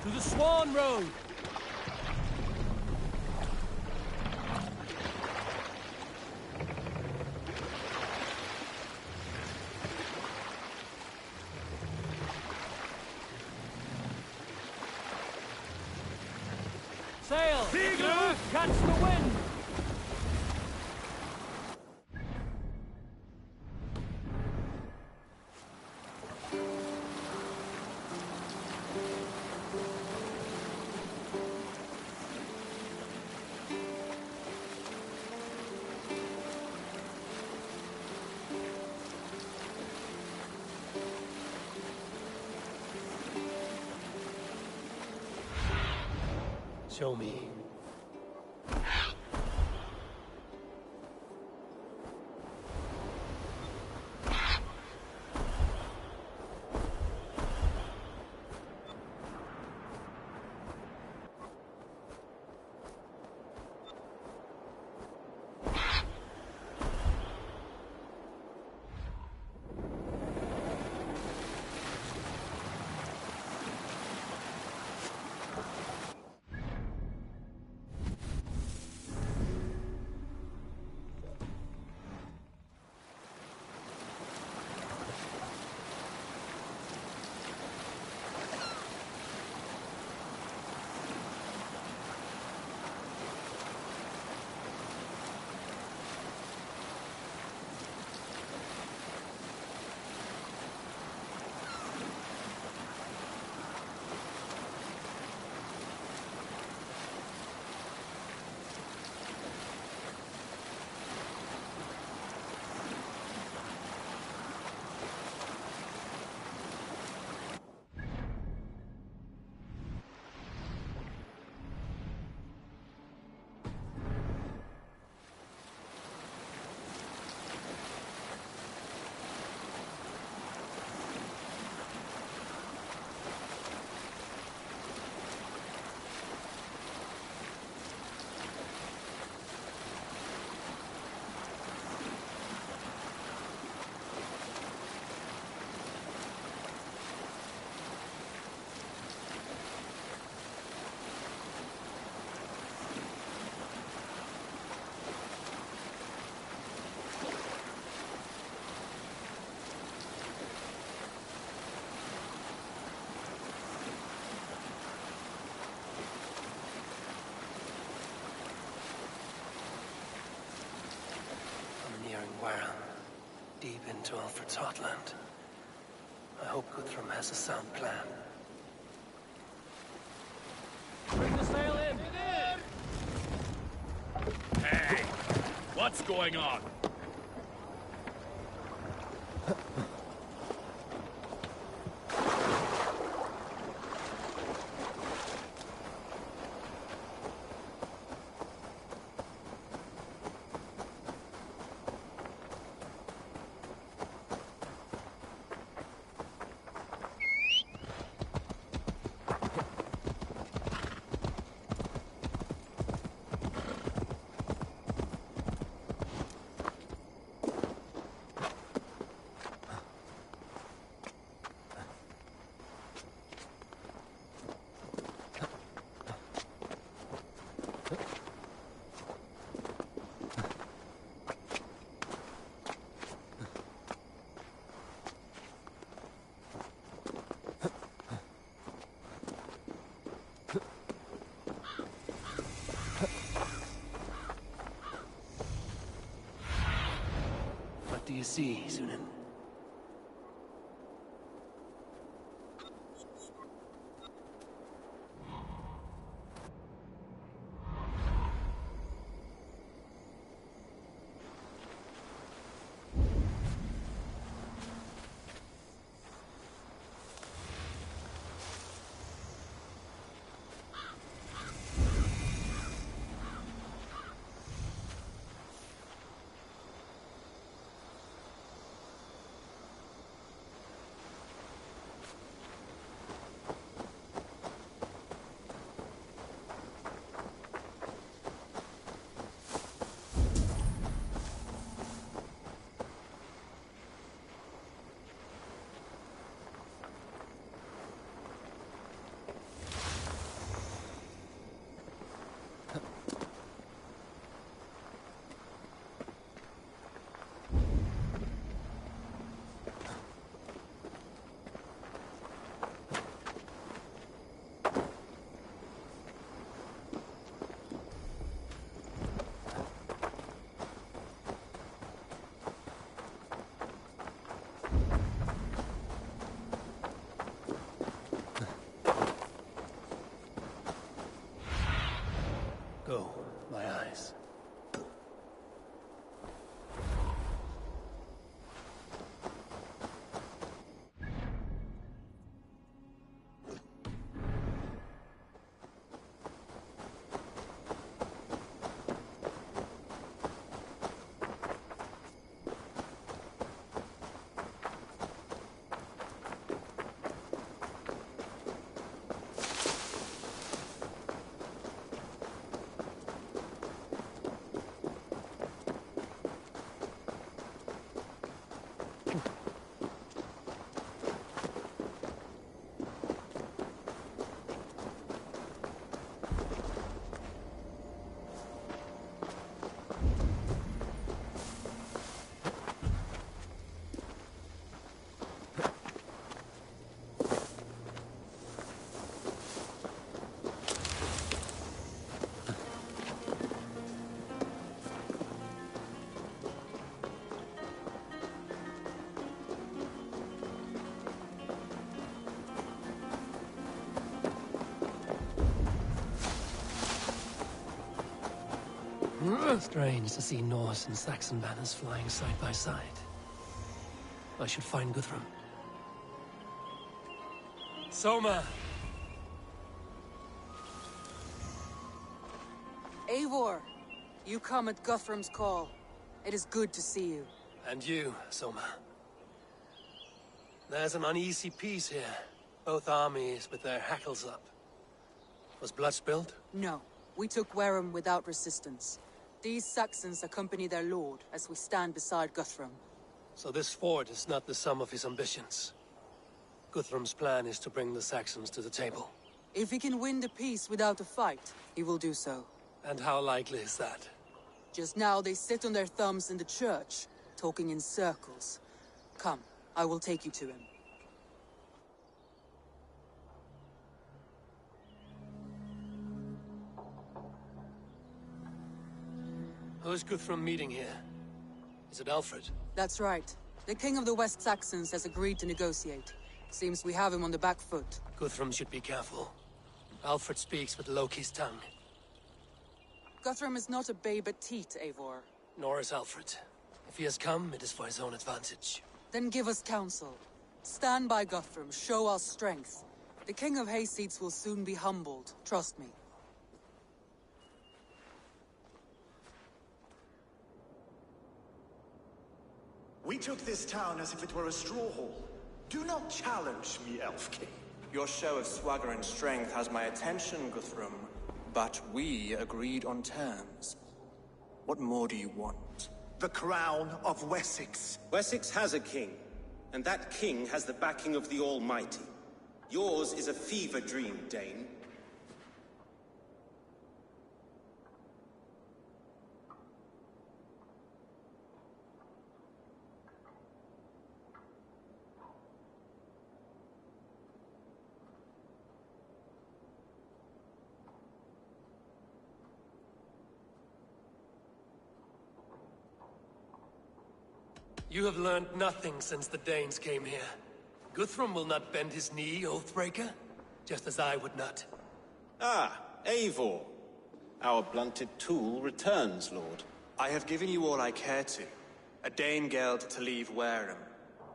To the Swan Road! Sail! Eagle! Catch the wind! Show me. Deep into Alfred's heartland. I hope Guthrum has a sound plan. Bring the sail in! Hey! What's going on? What do you see, Sunan? Strange to see Norse and Saxon banners flying side by side. I should find Guthrum. Soma! Eivor, you come at Guthrum's call. It is good to see you. And you, Soma. There's an uneasy peace here. Both armies with their hackles up. Was blood spilled? No, we took Wareham without resistance. These Saxons accompany their lord as we stand beside Guthrum. So this fort is not the sum of his ambitions. Guthrum's plan is to bring the Saxons to the table. If he can win the peace without a fight, he will do so. And how likely is that? Just now they sit on their thumbs in the church, talking in circles. Come, I will take you to him. Who's Guthrum meeting here? Is it Alfred? That's right. The king of the West Saxons has agreed to negotiate. Seems we have him on the back foot. Guthrum should be careful. Alfred speaks with Loki's tongue. Guthrum is not a babe at teat, Eivor. Nor is Alfred. If he has come, it is for his own advantage. Then give us counsel. Stand by Guthrum, show our strength. The king of Hayseeds will soon be humbled, trust me. We took this town as if it were a straw hall. Do not challenge me, Elf King. Your show of swagger and strength has my attention, Guthrum. But we agreed on terms. What more do you want? The crown of Wessex. Wessex has a king, and that king has the backing of the Almighty. Yours is a fever dream, Dane. You have learned nothing since the Danes came here. Guthrum will not bend his knee, Oathbreaker, just as I would not. Ah, Eivor. Our blunted tool returns, Lord. I have given you all I care to. A Danegeld to leave Wareham.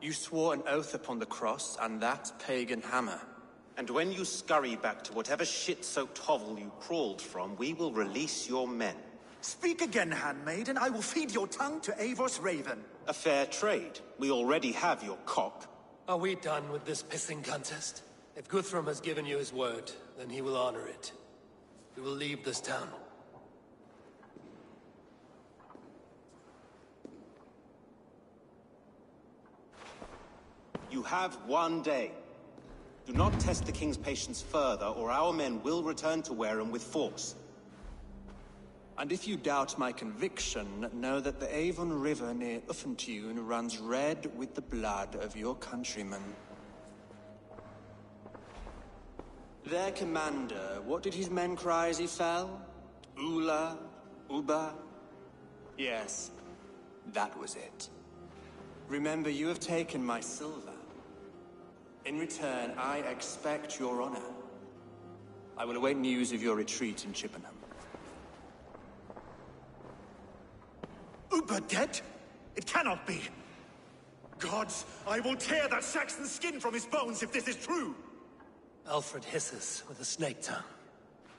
You swore an oath upon the cross, and that pagan hammer. And when you scurry back to whatever shit-soaked hovel you crawled from, we will release your men. Speak again, handmaid, and I will feed your tongue to Eivor's raven. A fair trade. We already have your cock. Are we done with this pissing contest? If Guthrum has given you his word, then he will honor it. We will leave this town. You have one day. Do not test the king's patience further, or our men will return to Wareham with force. And if you doubt my conviction, know that the Avon River near Uffentune runs red with the blood of your countrymen. Their commander, what did his men cry as he fell? Ula? Uba? Yes, that was it. Remember, you have taken my silver. In return, I expect your honor. I will await news of your retreat in Chippenham. Uber dead? It cannot be. Gods, I will tear that Saxon skin from his bones if this is true. Alfred hisses with a snake tongue,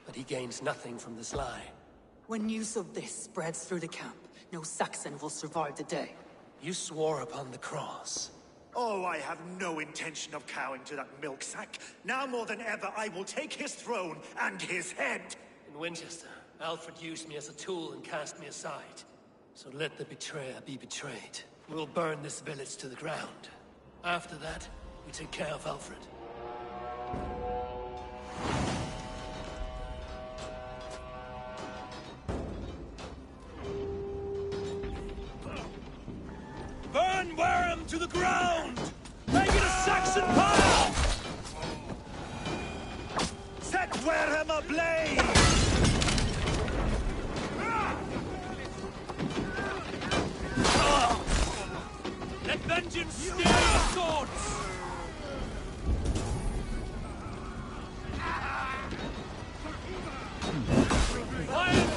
but he gains nothing from this lie. When news of this spreads through the camp, no Saxon will survive the day. You swore upon the cross. Oh, I have no intention of cowing to that milk sack. Now more than ever, I will take his throne and his head. In Winchester, Alfred used me as a tool and cast me aside. So let the betrayer be betrayed. We'll burn this village to the ground. After that, we take care of Alfred. Burn Wareham to the ground! Make it a Saxon pile! Set Wareham ablaze! Let vengeance steal your swords! Fire!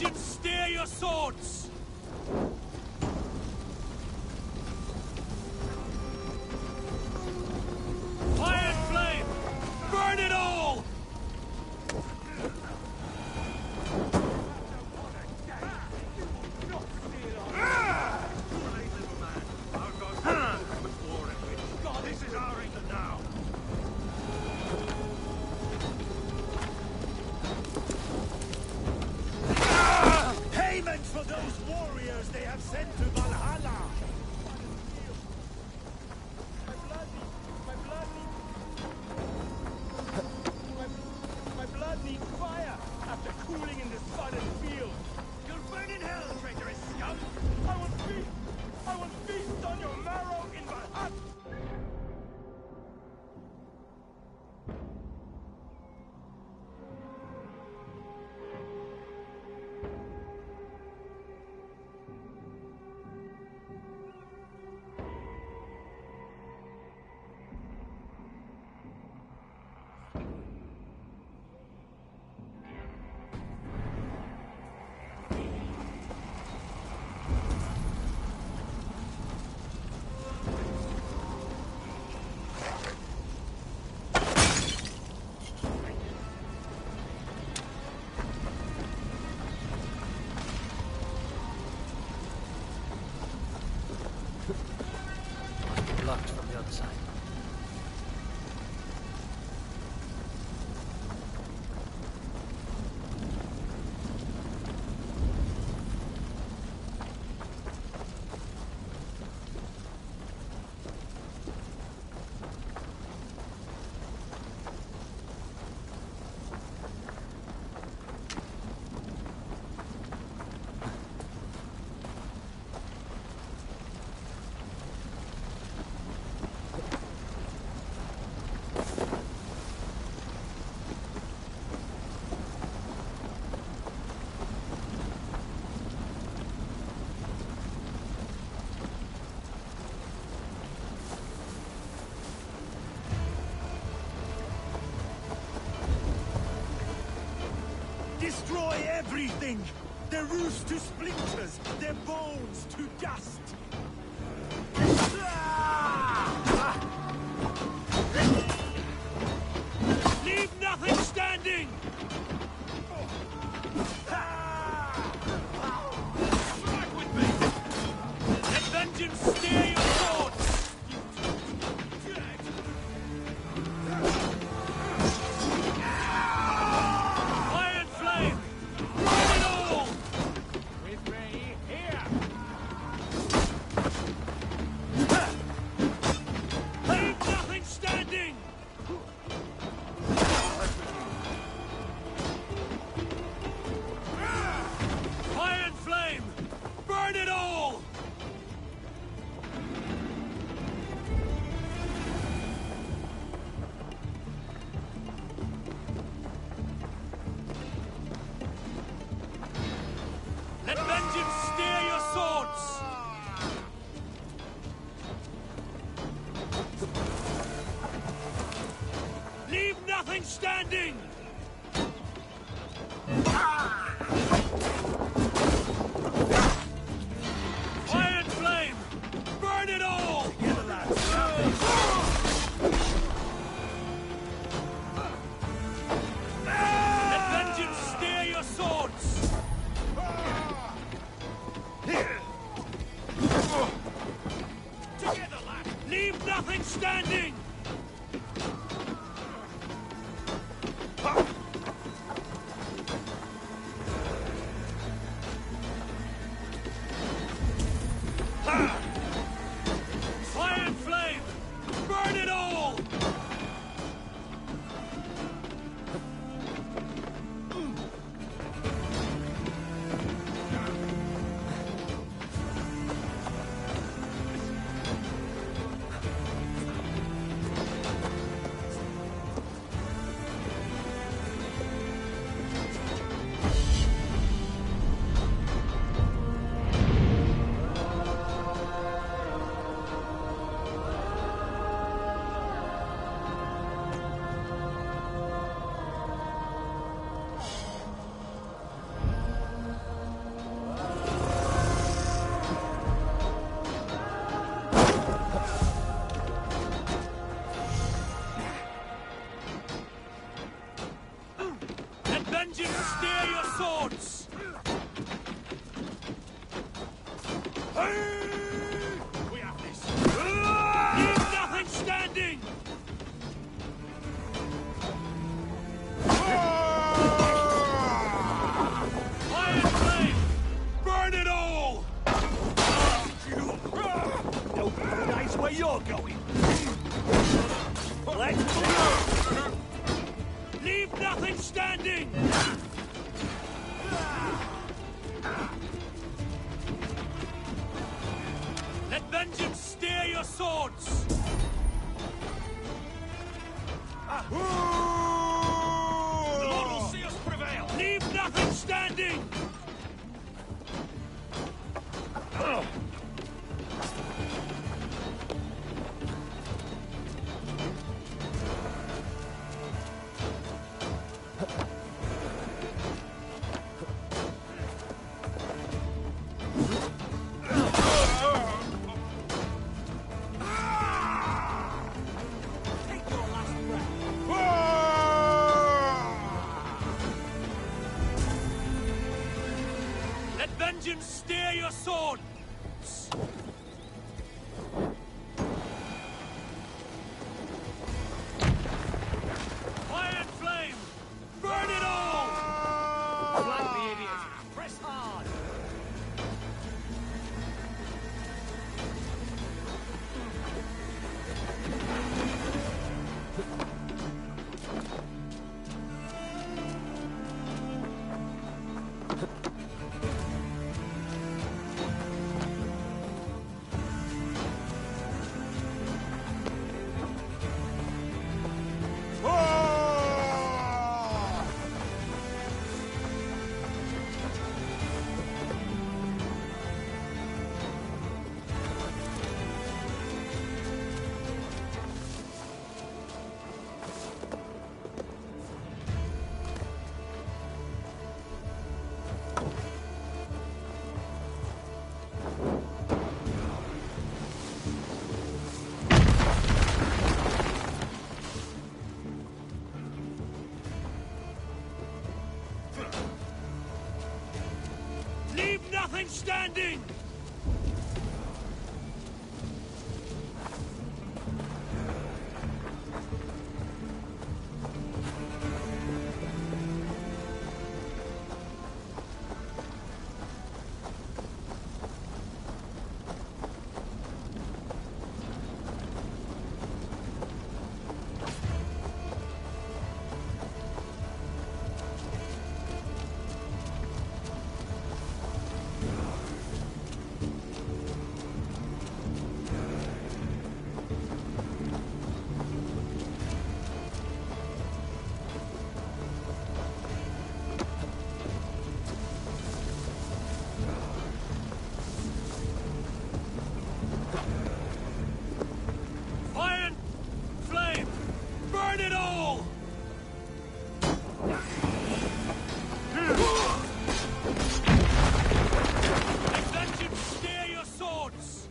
vengeance, steer your swords! Fire and flame! Burn it all! Payment for those warriors they have sent to Valhalla! My blood needs fire after cooling in this sun and field. You'll burn in hell, traitorous scum! I will feast on your marrow in Valhalla! Blocked from the other side. Destroy everything! Their roofs to splinters, their bones to dust! Leave nothing standing! Strike with me! Let vengeance steer your swords! Fire and flame! Burn it all! With me, here! Leave nothing standing! Fire and flame! Burn it all! Let vengeance steer your swords! Leave nothing standing! Fire and flame! Burn it all! Together, lads! Let vengeance steer your swords! Together, lad! Leave nothing standing! Fire and flame! Burn it all! you're going. Let's move! Leave nothing standing! Let vengeance steer your swords! The Lord will see us prevail! Leave nothing standing! Let vengeance steer your sword! Fire and flame! Burn it all! Flank the idiot! Press hard! Leave nothing standing! Fire and flame! Burn it all! Let vengeance steer your swords!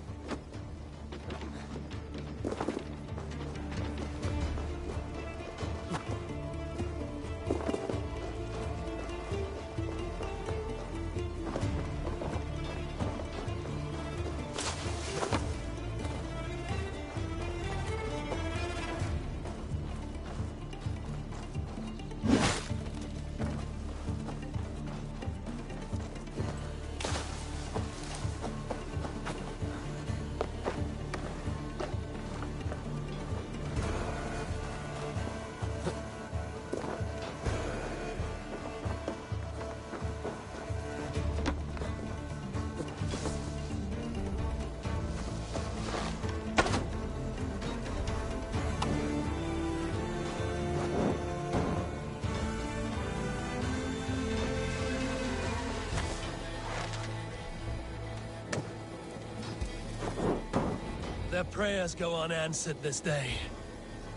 Their prayers go unanswered this day.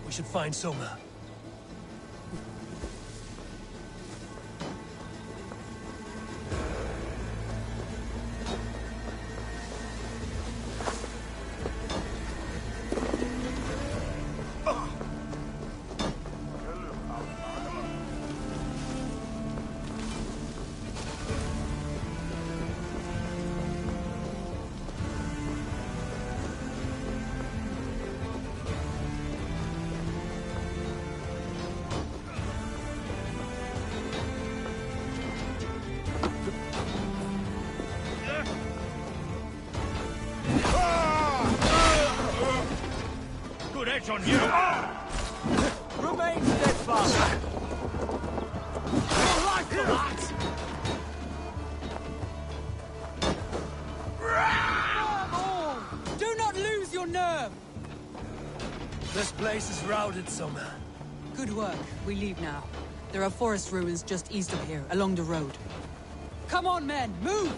We should find Soma. edge on you! Remain steadfast! Your life for that! All! Do not lose your nerve! This place is routed, Soma. Good work. We leave now. There are forest ruins just east of here, along the road. Come on, men! Move!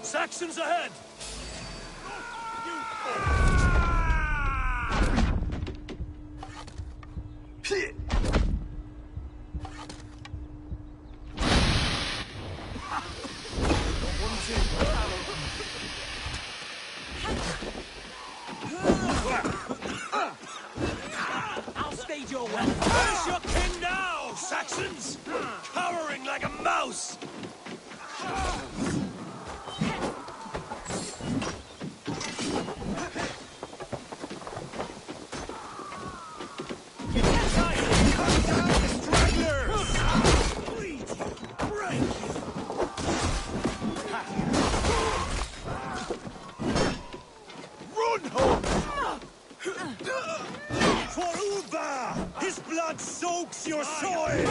Saxons ahead! I'll stage your way. Where's your king now, Saxons? Cowering like a mouse! For Uba! His blood soaks your soil!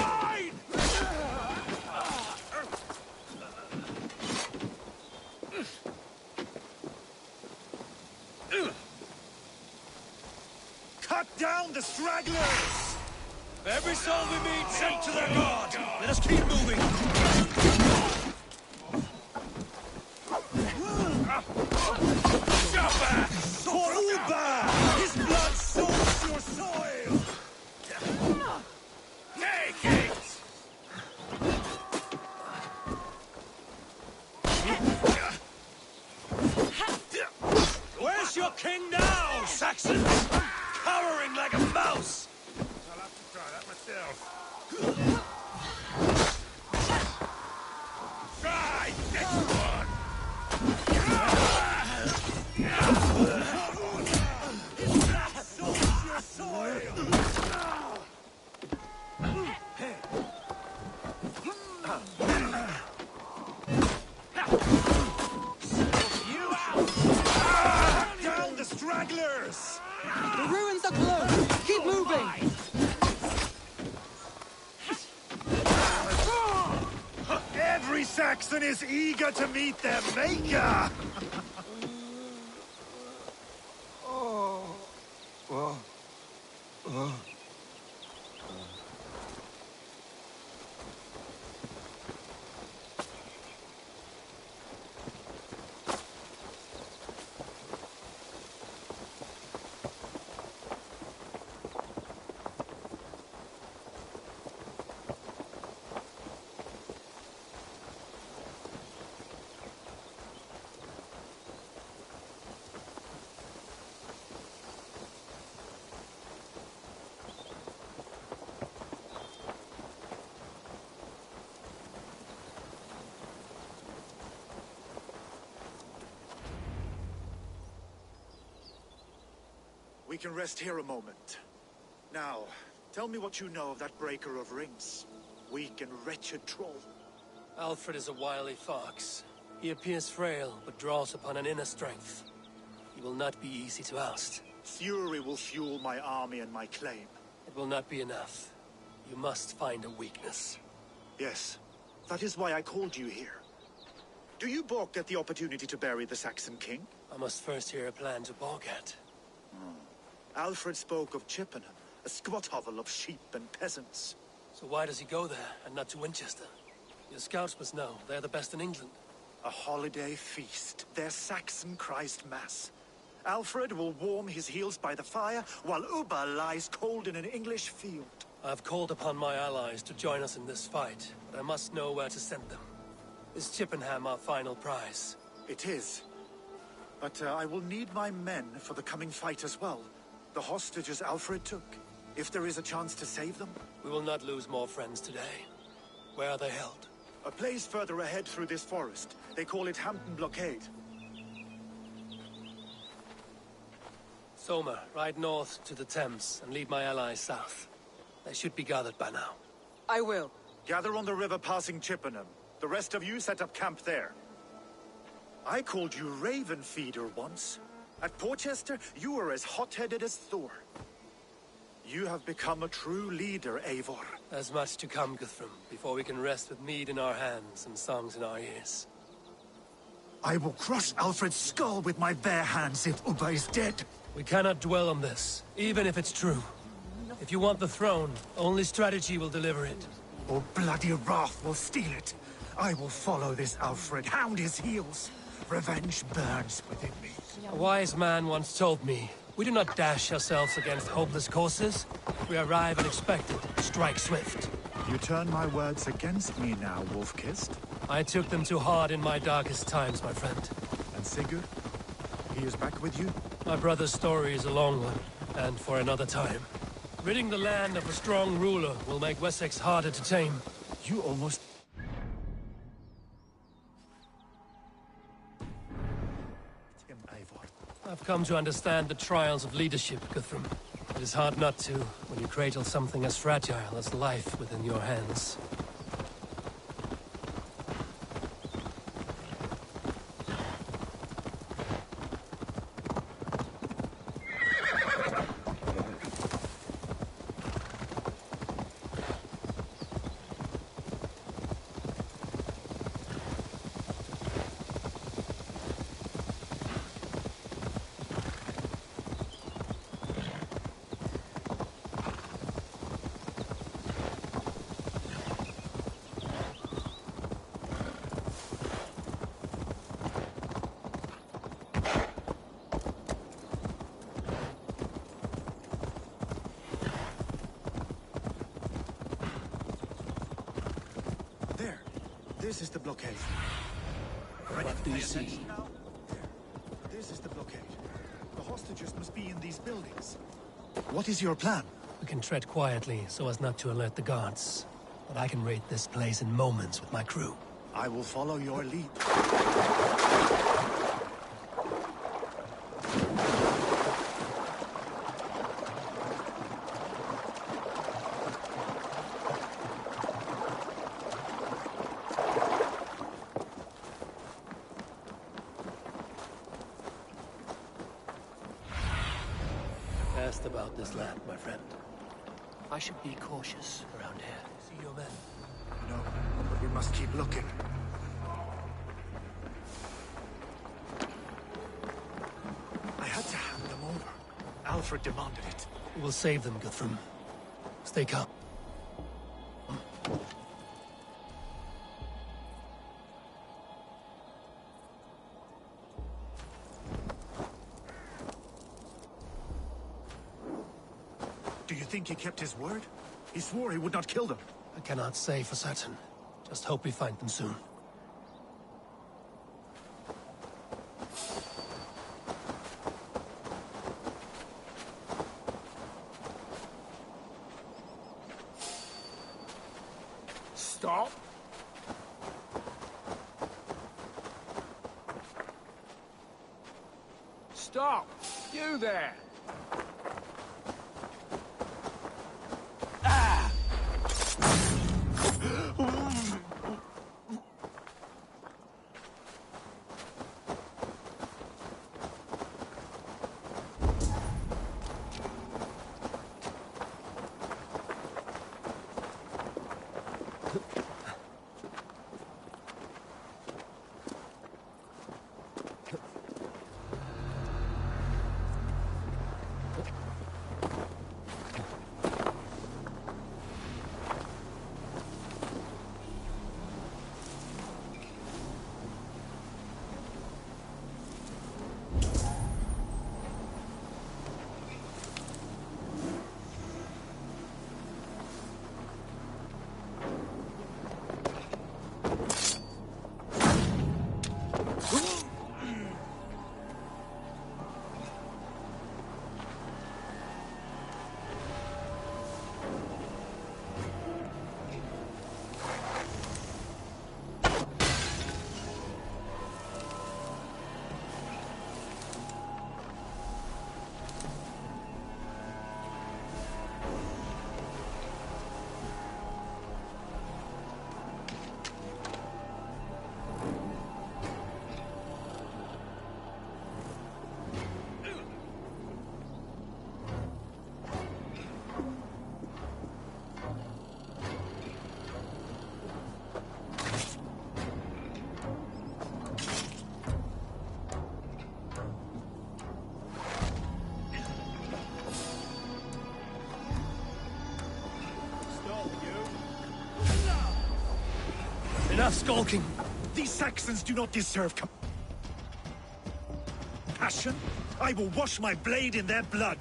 Cut down the stragglers! Every soul we meet sent to their god! Let us keep moving! For Uba! His blood soaks your soil! Take it! Where's your king now, Saxons? Cowering like a mouse! I'll have to try that myself. Try this one! Soaks your soil! Cut down the stragglers! The ruins are close! Keep moving! Every Saxon is eager to meet their maker! We can rest here a moment. Now, tell me what you know of that breaker of rings. Weak and wretched troll. Alfred is a wily fox. He appears frail, but draws upon an inner strength. He will not be easy to oust. Fury will fuel my army and my claim. It will not be enough. You must find a weakness. Yes, that is why I called you here. Do you balk at the opportunity to bury the Saxon king? I must first hear a plan to balk at. Alfred spoke of Chippenham, a squat hovel of sheep and peasants. So why does he go there, and not to Winchester? Your scouts must know. They're the best in England. A holiday feast, their Saxon Christ Mass. Alfred will warm his heels by the fire, while Uba lies cold in an English field. I've called upon my allies to join us in this fight, but I must know where to send them. Is Chippenham our final prize? It is. But I will need my men for the coming fight as well. The hostages Alfred took. If there is a chance to save them. We will not lose more friends today. Where are they held? A place further ahead through this forest. They call it Hampton Blockade. Soma, ride north to the Thames and lead my allies south. They should be gathered by now. I will. Gather on the river passing Chippenham. The rest of you set up camp there. I called you Raven Feeder once. At Porchester, you were as hot-headed as Thor. You have become a true leader, Eivor. There's much to come, Guthrum, before we can rest with mead in our hands and songs in our ears. I will crush Alfred's skull with my bare hands if Ubba is dead. We cannot dwell on this, even if it's true. If you want the throne, only strategy will deliver it. Or bloody wrath will steal it. I will follow this Alfred, hound his heels. Revenge burns within me. A wise man once told me, we do not dash ourselves against hopeless courses. We arrive unexpected, strike swift. You turn my words against me now, Wolf-Kissed. I took them too hard in my darkest times, my friend. And Sigurd? He is back with you? My brother's story is a long one, and for another time. Ridding the land of a strong ruler will make Wessex harder to tame. You almost... him, Eivor. I've come to understand the trials of leadership, Guthrum. It is hard not to, when you cradle something as fragile as life within your hands. There. This is the blockade. What do you see? There. This is the blockade. The hostages must be in these buildings. What is your plan? We can tread quietly so as not to alert the guards. But I can raid this place in moments with my crew. I will follow your lead. Asked about this land, my friend. I should be cautious around here. See your men. No, but we must keep looking. I had to hand them over. Alfred demanded it. We will save them, Guthrum. Stay calm. Do you think he kept his word? He swore he would not kill them. I cannot say for certain. Just hope we find them soon. Stop! Stop! You there! Enough skulking. These Saxons do not deserve compassion. I will wash my blade in their blood.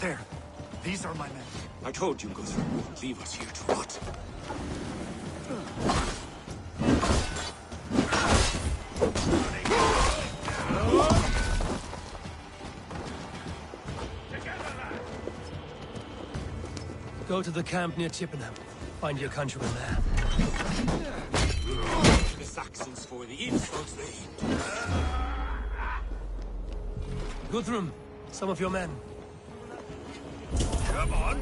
There. These are my men. I told you, Guthrum, wouldn't leave us here to rot. Go to the camp near Chippenham. Find your countrymen there. The Saxons for the insults they heaped. Guthrum, some of your men. Come on!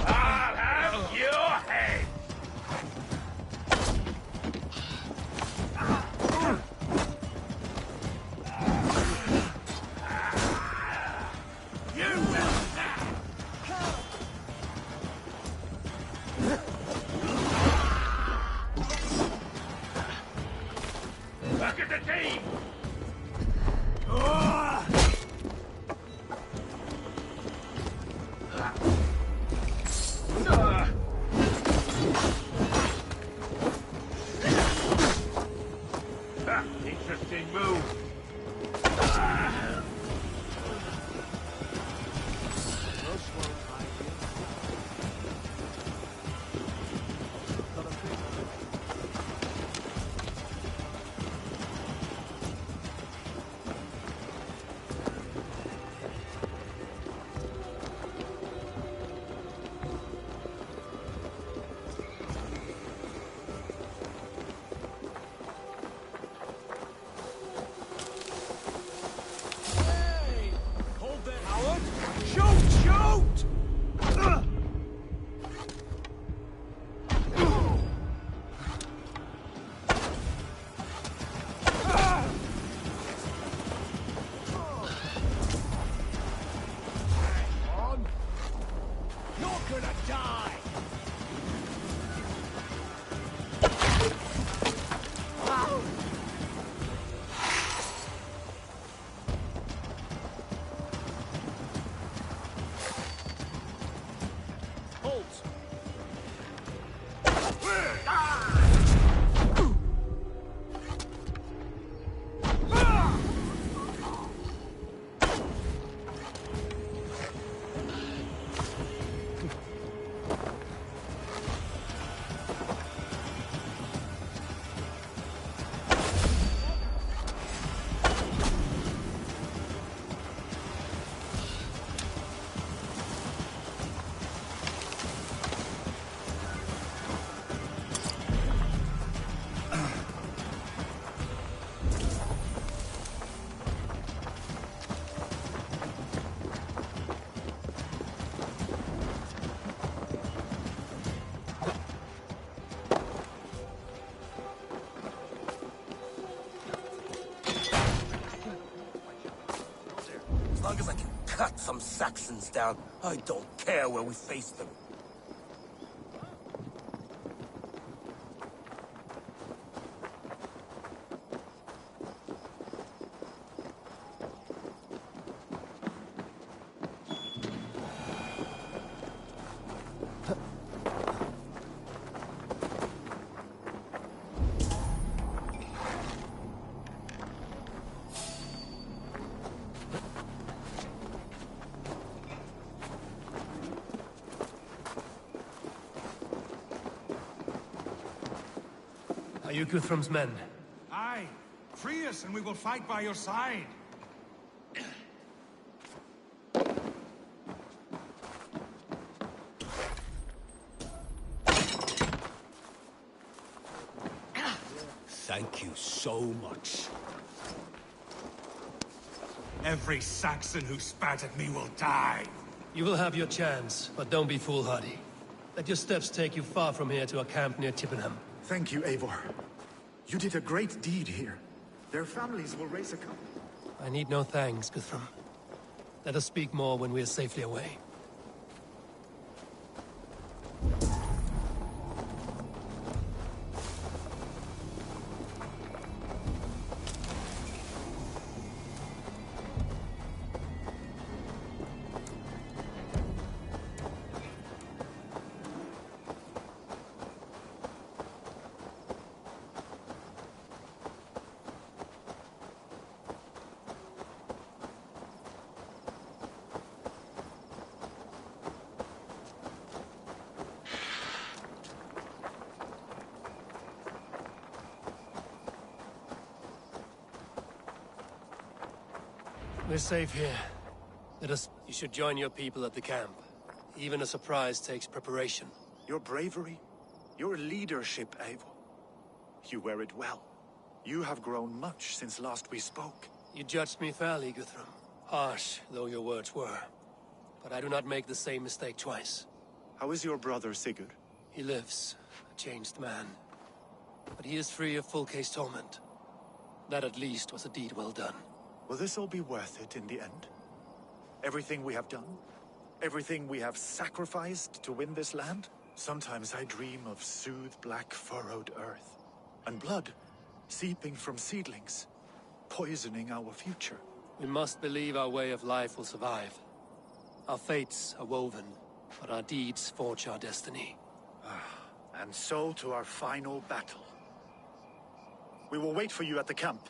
I'll have your head! Look at the team! Interesting move. As long as I can cut some Saxons down, I don't care where we face them. Are you Guthrum's men? Aye. Free us and we will fight by your side. Thank you so much. Every Saxon who spat at me will die. You will have your chance, but don't be foolhardy. Let your steps take you far from here to a camp near Chippenham. Thank you, Eivor. You did a great deed here. Their families will raise a cup. I need no thanks, Guthrum. Let us speak more when we are safely away. We're safe here. Let us... You should join your people at the camp. Even a surprise takes preparation. Your bravery, your leadership, Eivor. You wear it well. You have grown much since last we spoke. You judged me fairly, Guthrum. Harsh though your words were. But I do not make the same mistake twice. How is your brother, Sigurd? He lives, a changed man. But he is free of full case torment. That at least was a deed well done. Will this all be worth it in the end? Everything we have done? Everything we have sacrificed to win this land? Sometimes I dream of soothed black furrowed earth. And blood seeping from seedlings, poisoning our future. We must believe our way of life will survive. Our fates are woven, but our deeds forge our destiny. And so to our final battle. We will wait for you at the camp.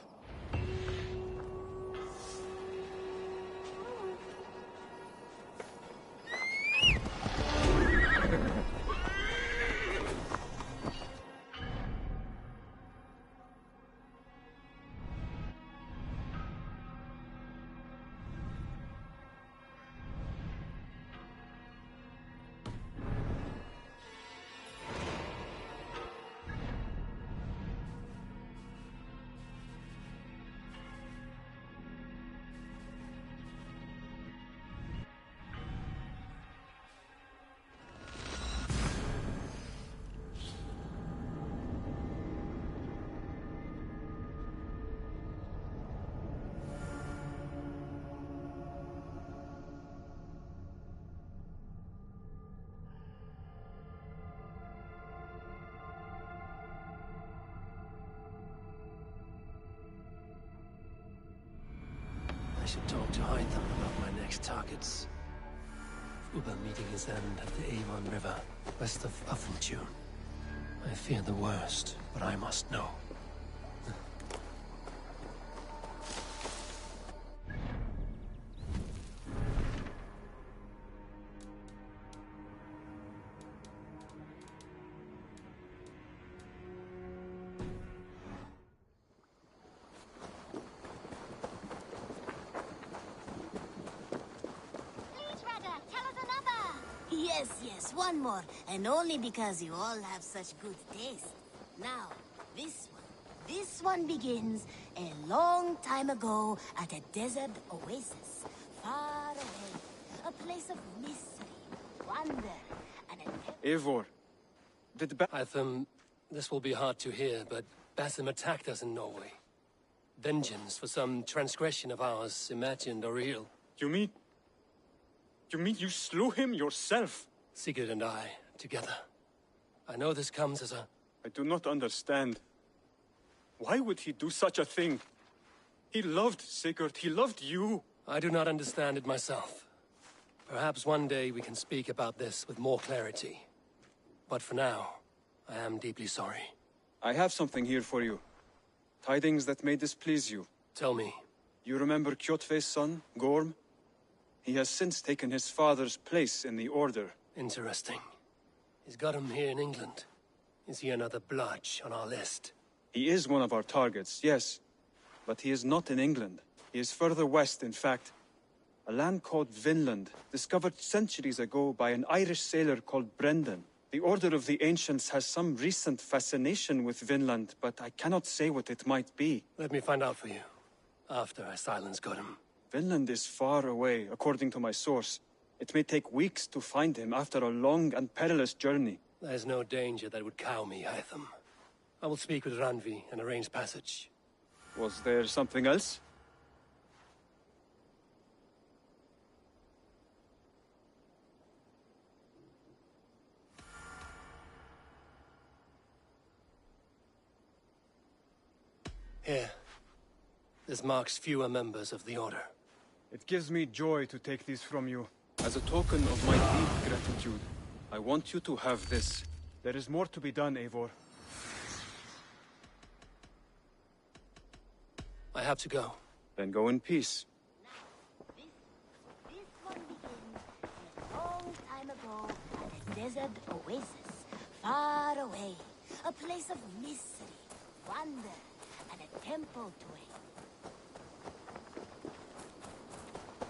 I should talk to Hytham about my next targets. Uber meeting his end at the Avon River, west of Uffentune. I fear the worst, but I must know. Yes, one more. And only because you all have such good taste. Now, this one begins a long time ago at a desert oasis. Far away. A place of mystery, wonder, and a... Eivor, did Hytham, this will be hard to hear, but Basim attacked us in Norway. Vengeance for some transgression of ours, imagined or real. You mean you slew him yourself? Sigurd and I, together. I know this comes as a... I do not understand. Why would he do such a thing? He loved Sigurd, he loved you. I do not understand it myself. Perhaps one day we can speak about this with more clarity. But for now, I am deeply sorry. I have something here for you. Tidings that may displease you. Tell me. You remember Kjotve's son, Gorm? He has since taken his father's place in the Order. Interesting. He's got him here in England. Is he another bludge on our list? He is one of our targets, yes. But he is not in England. He is further west, in fact. A land called Vinland, discovered centuries ago by an Irish sailor called Brendan. The Order of the Ancients has some recent fascination with Vinland, but I cannot say what it might be. Let me find out for you, after I silence Gotham. Vinland is far away, according to my source. It may take weeks to find him after a long and perilous journey. There's no danger that would cow me, Hytham. I will speak with Ranvi and arrange passage. Was there something else? Here. This marks fewer members of the Order. It gives me joy to take these from you. As a token of my deep gratitude, I want you to have this. There is more to be done, Eivor. I have to go. Then go in peace. This one begins a long time ago at a desert oasis, far away. A place of mystery, wonder, and a temple to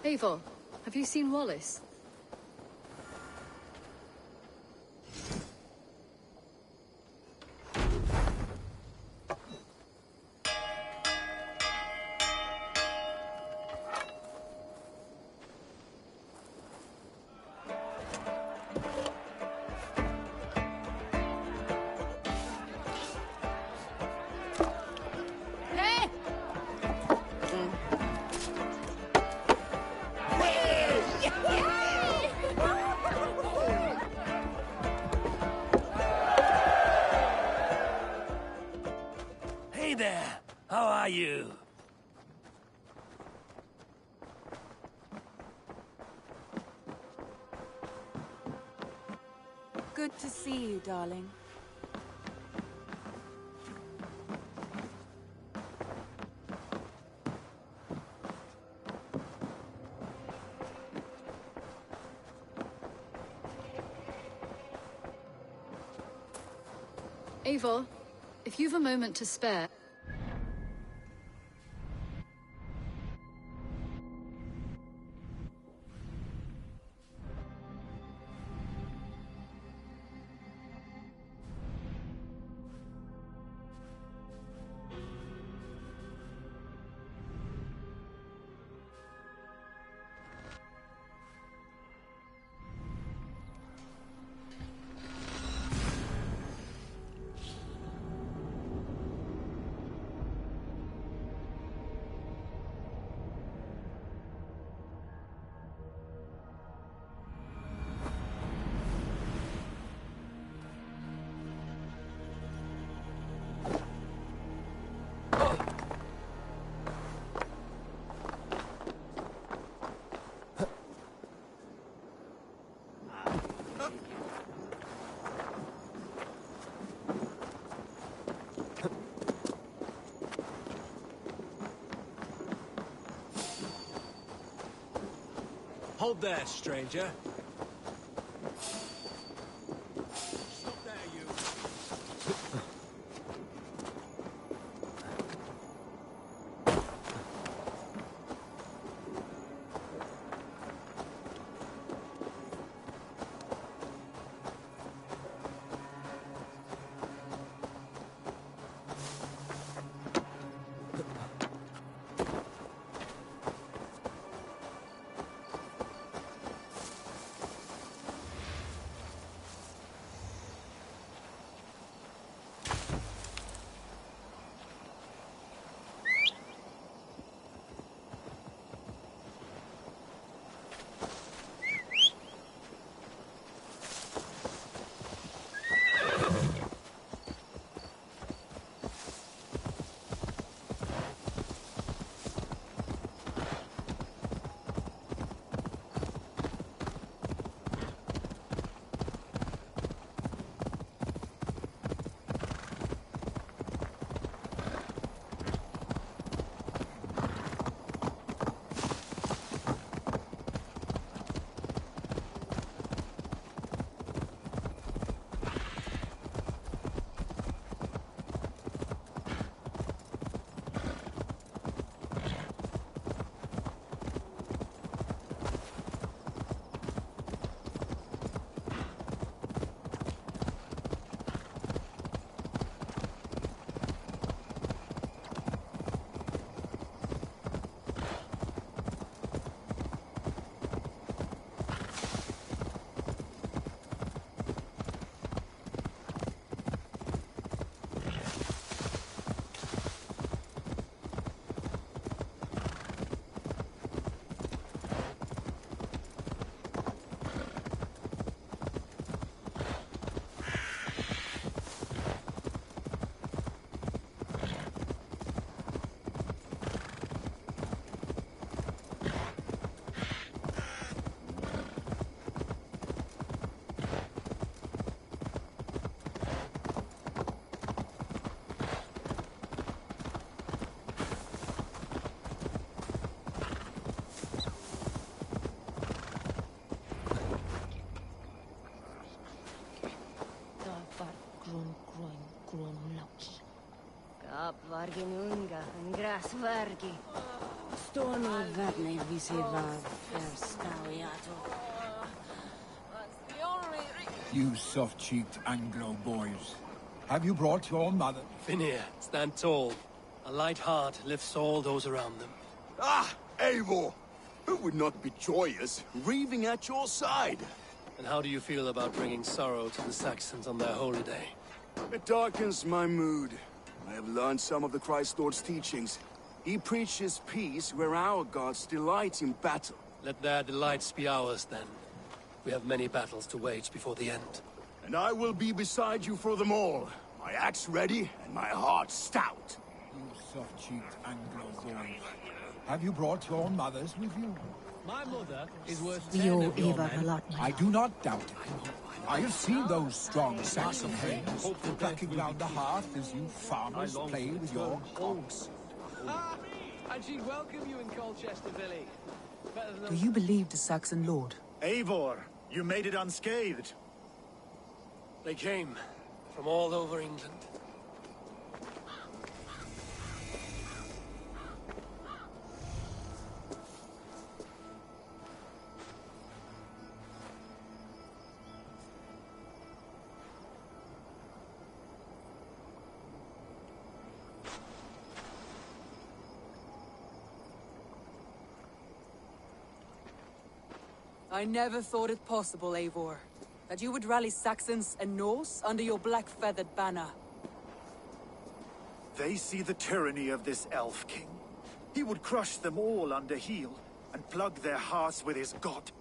it. Eivor, have you seen Wallace? Hey there! How are you? Good to see you, darling. Eivor, if you've a moment to spare... Hold there, stranger. Stop there, you. Gras vargi. Storno verne viseva stawiato. You soft-cheeked Anglo boys. Have you brought your mother? Finir, stand tall. A light heart lifts all those around them. Ah, Eivor! Who would not be joyous, raving at your side? And how do you feel about bringing sorrow to the Saxons on their holy day? It darkens my mood. I have learned some of the Christ Lord's teachings. He preaches peace where our gods delight in battle. Let their delights be ours, then. We have many battles to wage before the end. And I will be beside you for them all. My axe ready and my heart stout. You soft-cheeked Anglo boys. Have you brought your mothers with you? My mother is worth Yo 10 of your Eva men. Halot. I do not doubt it. I have seen those strong Saxon hands clucking round the hearth as you farmers play with your hogs. Ah, and she'd welcome you in Colchester Village. Better than Do you believe the Saxon lord? Eivor, you made it unscathed. They came from all over England. I never thought it possible, Eivor, that you would rally Saxons and Norse under your black-feathered banner. They see the tyranny of this elf king. He would crush them all under heel and plug their hearts with his god.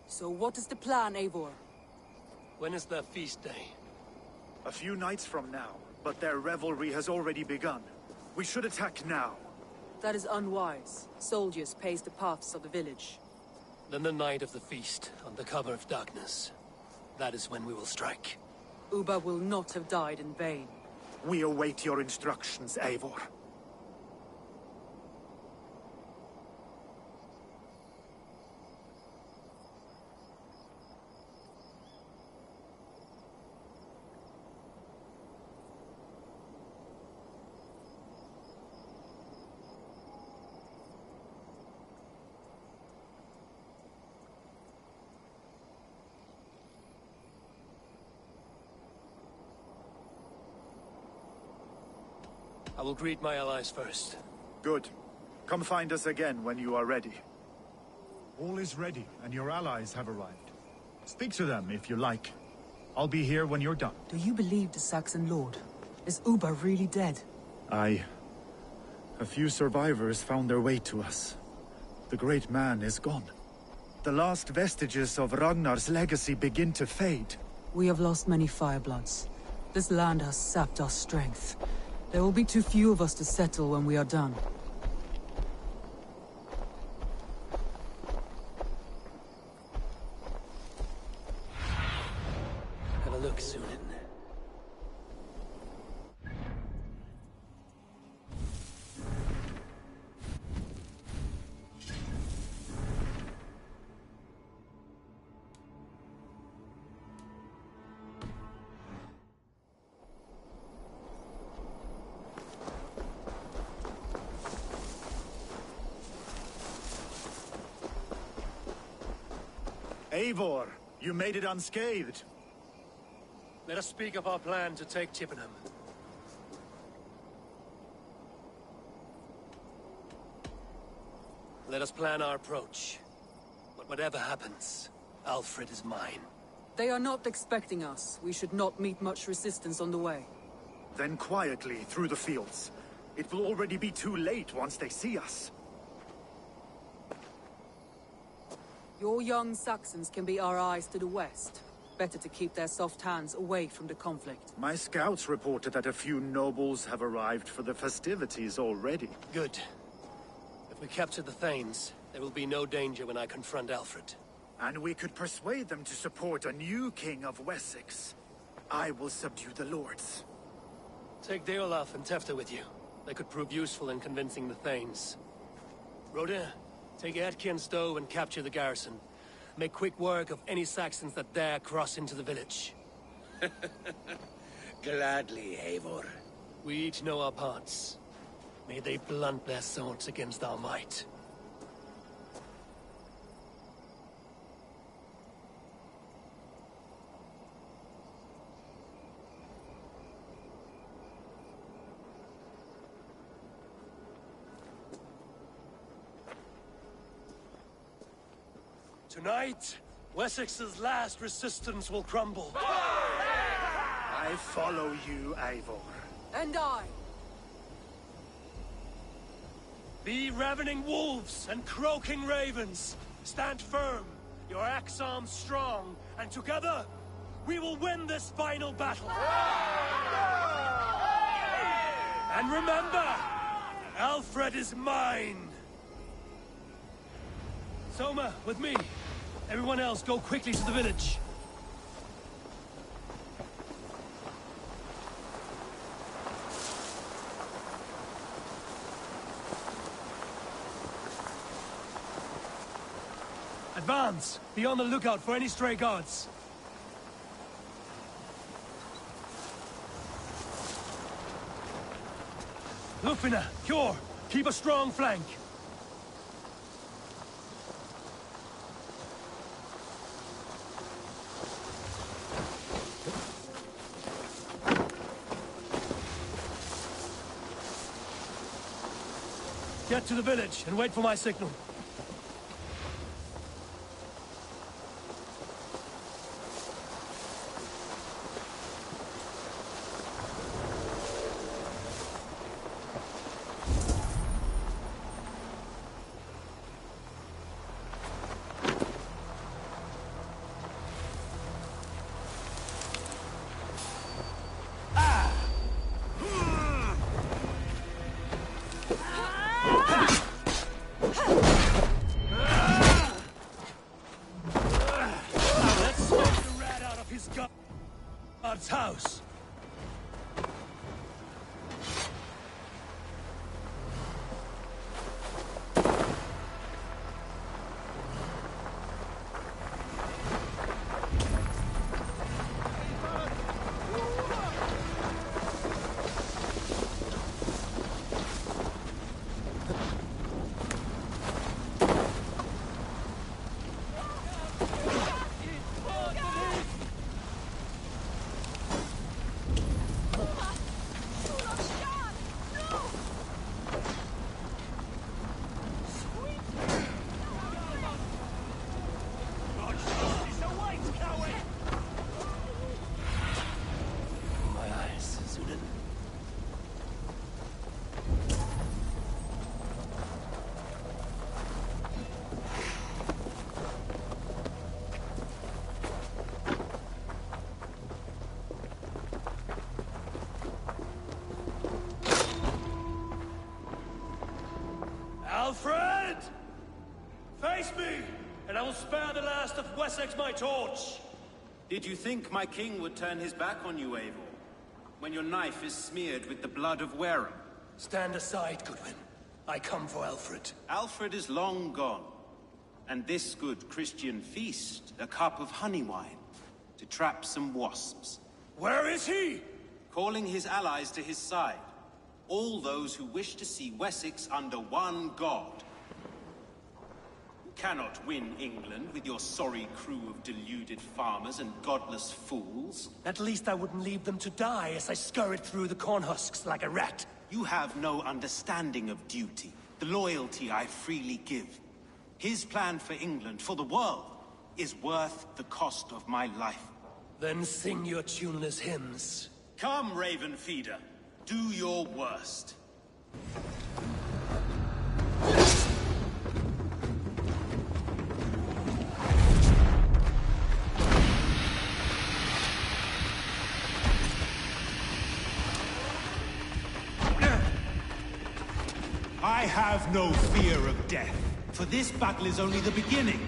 So what is the plan, Eivor? When is their feast day? A few nights from now, but their revelry has already begun. We should attack now. That is unwise. Soldiers pace the paths of the village. Then the night of the feast, under cover of darkness. That is when we will strike. Uba will not have died in vain. We await your instructions, Eivor. I will greet my allies first. Good. Come find us again when you are ready. All is ready, and your allies have arrived. Speak to them if you like. I'll be here when you're done. Do you believe the Saxon lord? Is Uba really dead? A few survivors found their way to us. The great man is gone. The last vestiges of Ragnar's legacy begin to fade. We have lost many firebloods. This land has sapped our strength. There will be too few of us to settle when we are done. Have a look, Sunan. Eivor, you made it unscathed. Let us speak of our plan to take Chippenham. Let us plan our approach. But whatever happens, Alfred is mine. They are not expecting us. We should not meet much resistance on the way. Then quietly through the fields. It will already be too late once they see us. Your young Saxons can be our eyes to the west. Better to keep their soft hands away from the conflict. My scouts reported that a few nobles have arrived for the festivities already. Good. If we capture the Thanes, there will be no danger when I confront Alfred. And we could persuade them to support a new king of Wessex. I will subdue the lords. Take Deolaf and Tefta with you. They could prove useful in convincing the Thanes. Rhoda, take Edki and Stowe and capture the garrison. Make quick work of any Saxons that dare cross into the village. Gladly, Eivor. We each know our parts. May they blunt their swords against our might. Tonight, Wessex's last resistance will crumble. I follow you, Eivor. And I. Be ravening wolves and croaking ravens. Stand firm, your axe arms strong, and together, we will win this final battle. And remember, Alfred is mine. Soma, with me. Everyone else, go quickly to the village. Advance! Be on the lookout for any stray guards. Lufina, Cure, keep a strong flank. Get to the village and wait for my signal. God's house. Alfred! Face me, and I will spare the last of Wessex my torch! Did you think my king would turn his back on you, Eivor? When your knife is smeared with the blood of Wareham? Stand aside, Goodwin. I come for Alfred. Alfred is long gone. And this good Christian feast, a cup of honey wine, to trap some wasps. Where is he? Calling his allies to his side. All those who wish to see Wessex under one god. You cannot win England with your sorry crew of deluded farmers and godless fools. At least I wouldn't leave them to die as I scurried through the corn husks like a rat. You have no understanding of duty, the loyalty I freely give. His plan for England, for the world, is worth the cost of my life. Then sing your tuneless hymns. Come, Raven Feeder. Do your worst. I have no fear of death, for this battle is only the beginning.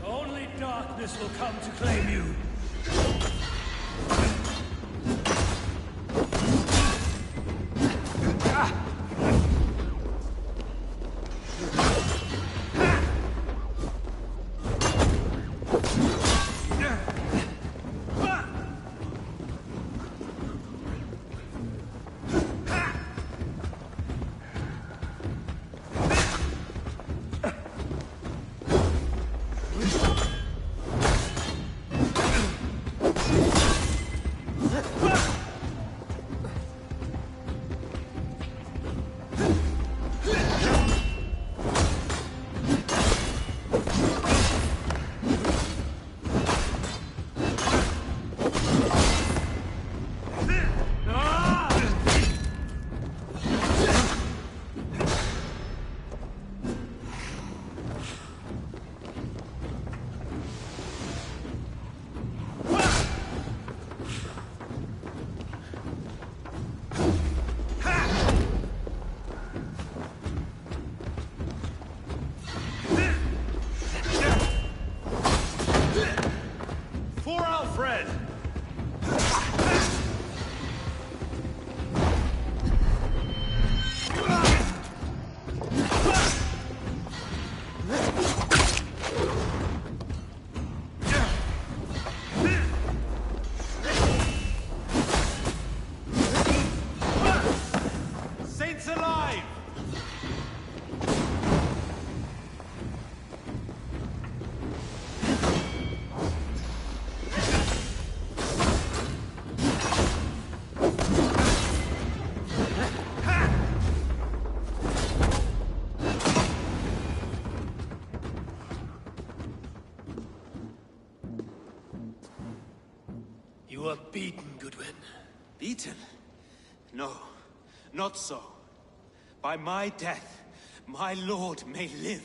Only darkness will come to claim you. are beaten, Goodwin. Beaten? No, not so. By my death, my lord may live.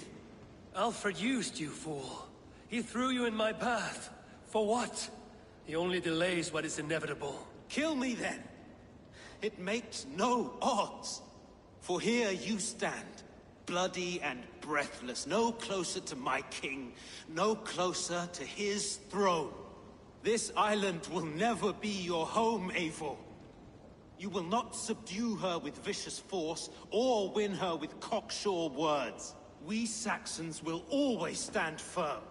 Alfred used you, fool. He threw you in my path. For what? He only delays what is inevitable. Kill me then. It makes no odds. For here you stand, bloody and breathless, no closer to my king, no closer to his throne. This island will never be your home, Eivor. You will not subdue her with vicious force, or win her with cocksure words. We Saxons will always stand firm,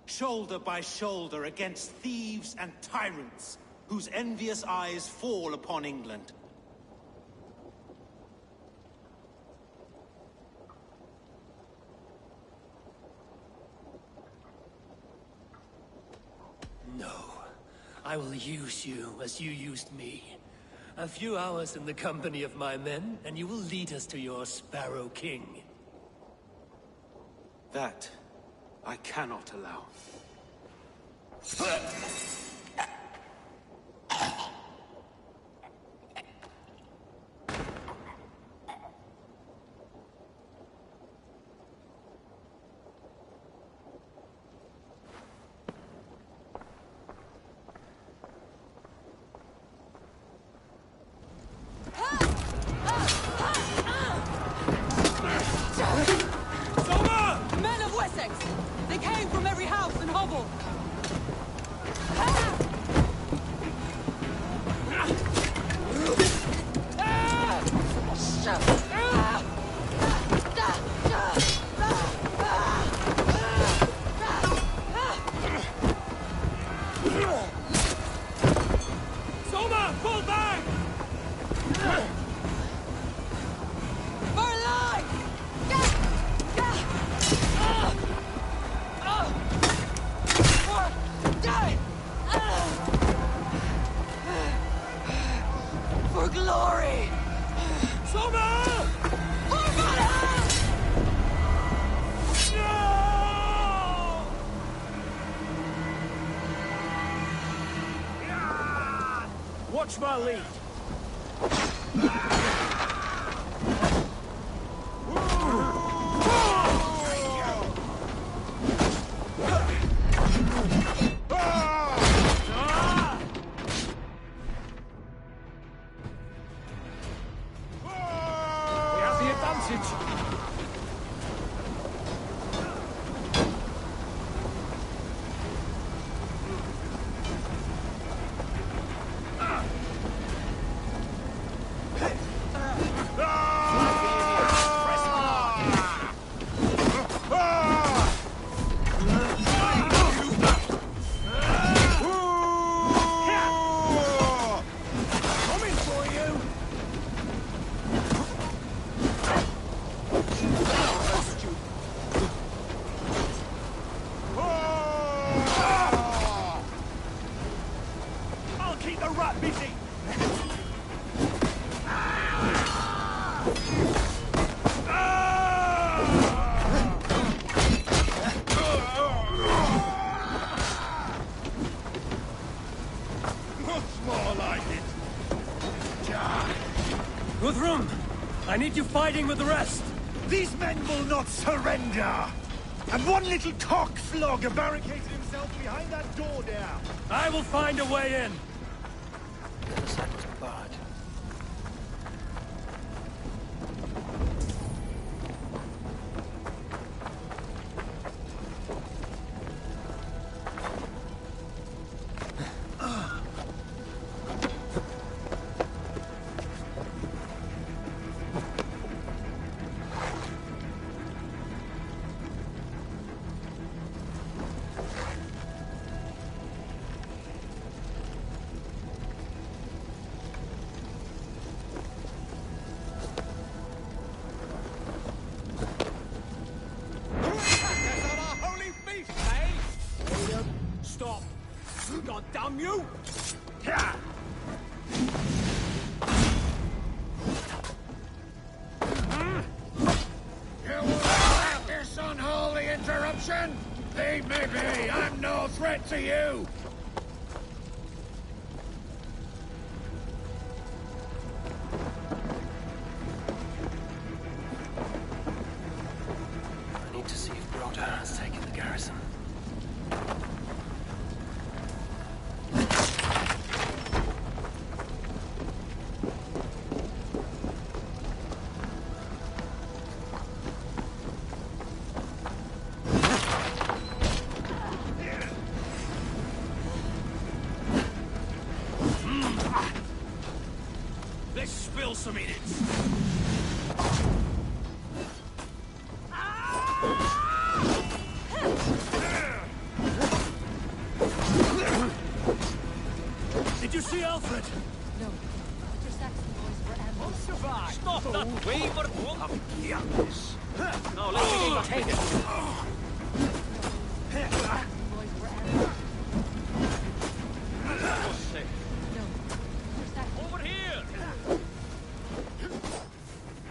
shoulder by shoulder against thieves and tyrants, whose envious eyes fall upon England. No. I will use you as you used me. A few hours in the company of my men, and you will lead us to your Sparrow King. That I cannot allow. Men of Wessex! They came from every house and hovel! Soma, fall back! For life! For glory! Soma! For Valhalla! Watch my lead. We have the advantage. Coming for you. I'll keep the rat busy. Much more like it. Guthrum! I need you fighting with the rest! These men will not surrender! And one little cockflogger barricaded himself behind that door there. I will find a way in! That was bad. Stop! God damn you! You will have this unholy interruption? Leave me be! I'm no threat to you! it! No. Your Saxon boys were ambushed. Survive! Stop that wayward woman! Now let's take it. Saxon boys were ambushed. No. Your Saxon... Over here!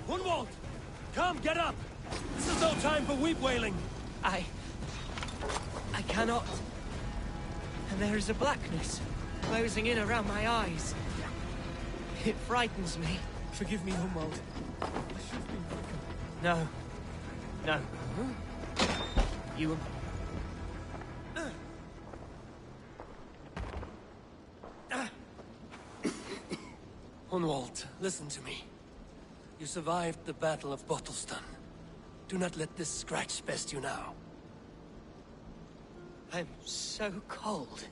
Hunwald! Come, get up! This is no time for weep wailing! I cannot. And there is a blackness closing in around my eyes. It frightens me. Forgive me, Hunwald. No. No. You... Hunwald, listen to me. You survived the Battle of Bottleston. Do not let this scratch best you now. I'm so cold.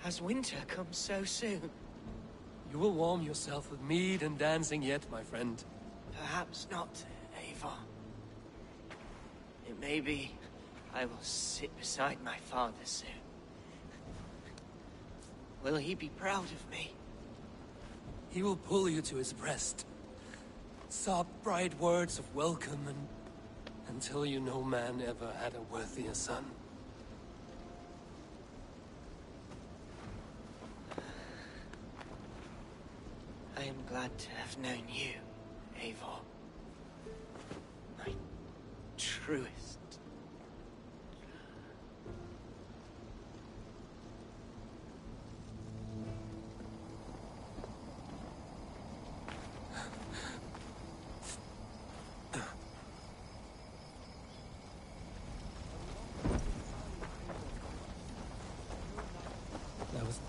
Has winter come so soon? You will warm yourself with mead and dancing yet, my friend. Perhaps not, Eivor. It may be I will sit beside my father soon. Will he be proud of me? He will pull you to his breast. Sob bright words of welcome until you no man ever had a worthier son. I am glad to have known you, Eivor. My truest.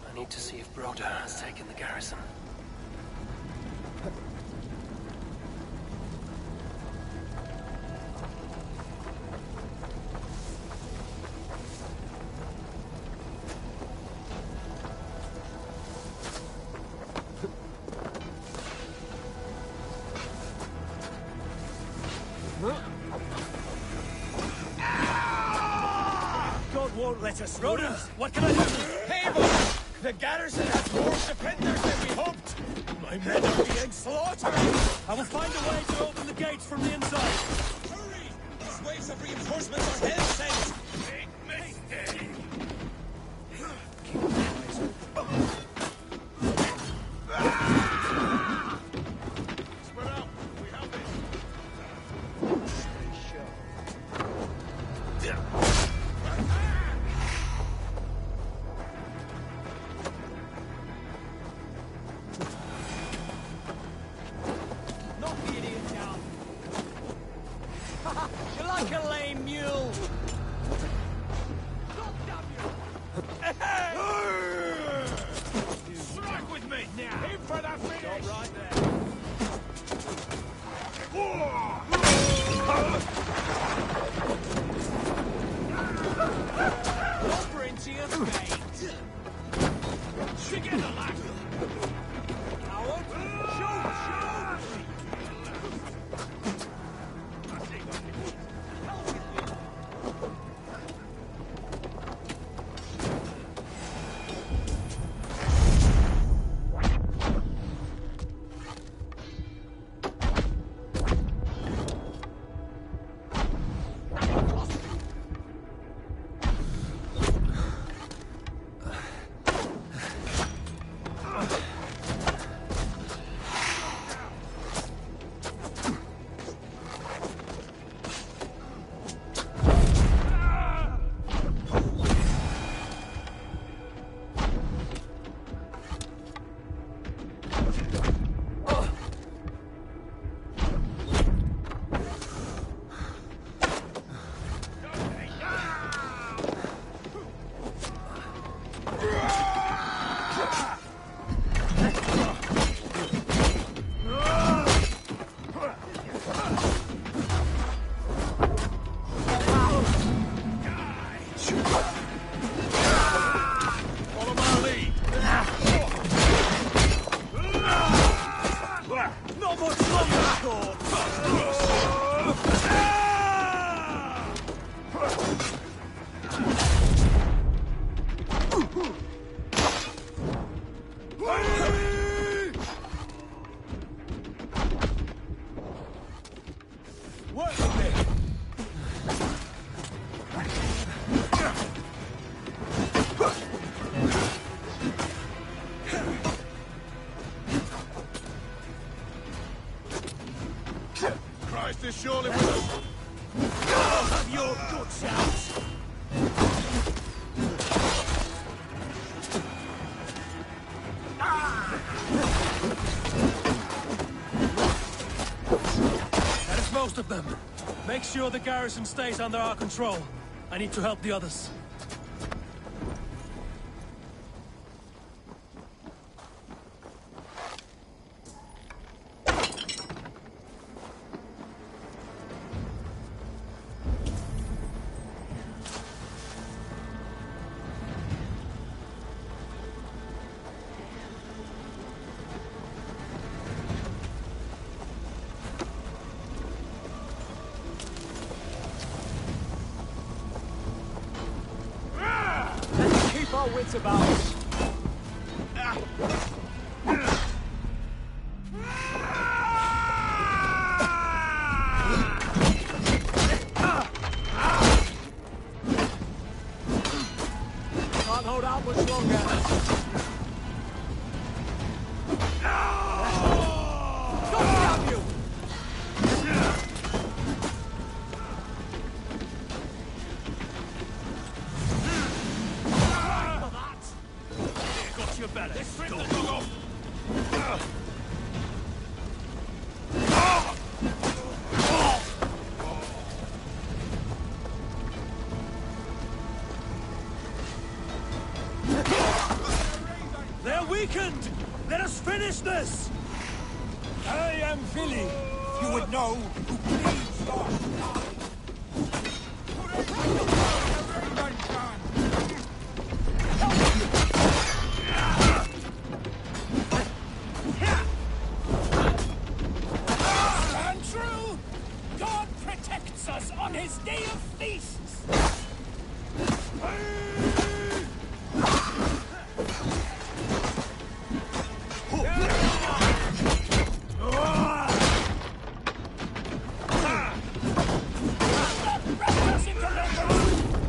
I need to see if Broder has taken the garrison. God won't let us through. Broder, what can I do? Eivor! The garrison has more defenders than we hoped! My men are being slaughtered! I will find a way to open the gates from the inside. Hurry! These waves of reinforcements are hell-sent! Big mistake! Spread out! We have this! Knock the idiot down! You like a lame mule? God damn you! Strike with me now! Aim for that finish! Stop right there. Over into your face! Together, lads! Howard! Shoot! Christ is surely with us. I'll have your guts out! That is most of them. Make sure the garrison stays under our control. I need to help the others. Keep our wits about us. Can't hold out much longer. God damn you! Got your better. Let's rip the dog off! They're weakened! Let us finish this! I am Philly. If you would know who pleads your blood. Stand true! God protects us on his day of feasts!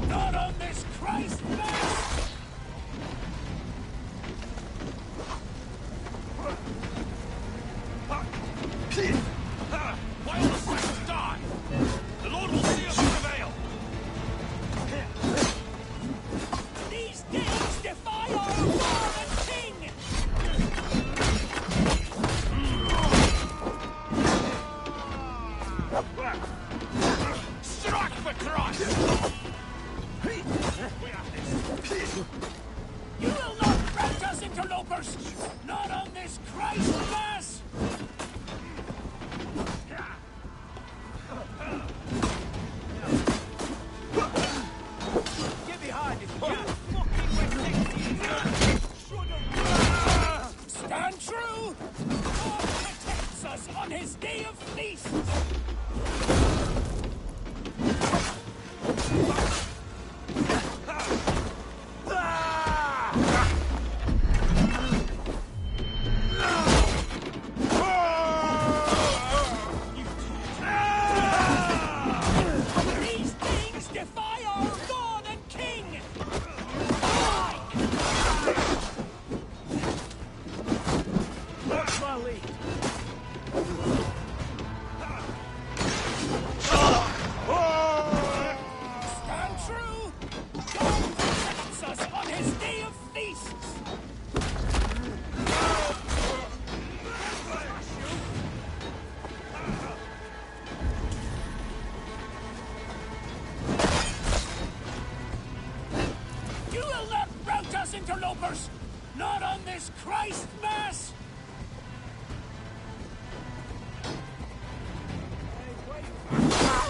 Not on this Christ mass! Why all the saints die? The Lord will see us prevail! These days defy our Lord and King! Strike for Christ! We have this. You will not rout us, interlopers! Not on this Christ mass! Get behind it, you fucking Stand true! God protects us on his day of feasts! These things defy our God and King! Watch my lead! Stand true! God protects us on his day of feasts! You will not rout us, interlopers! Not on this Christ mass!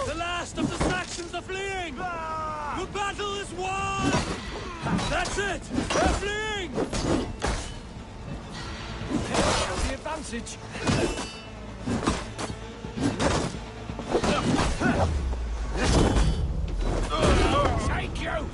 The last of the Saxons are fleeing! The battle is won! That's it! They're fleeing! The advantage! Take you!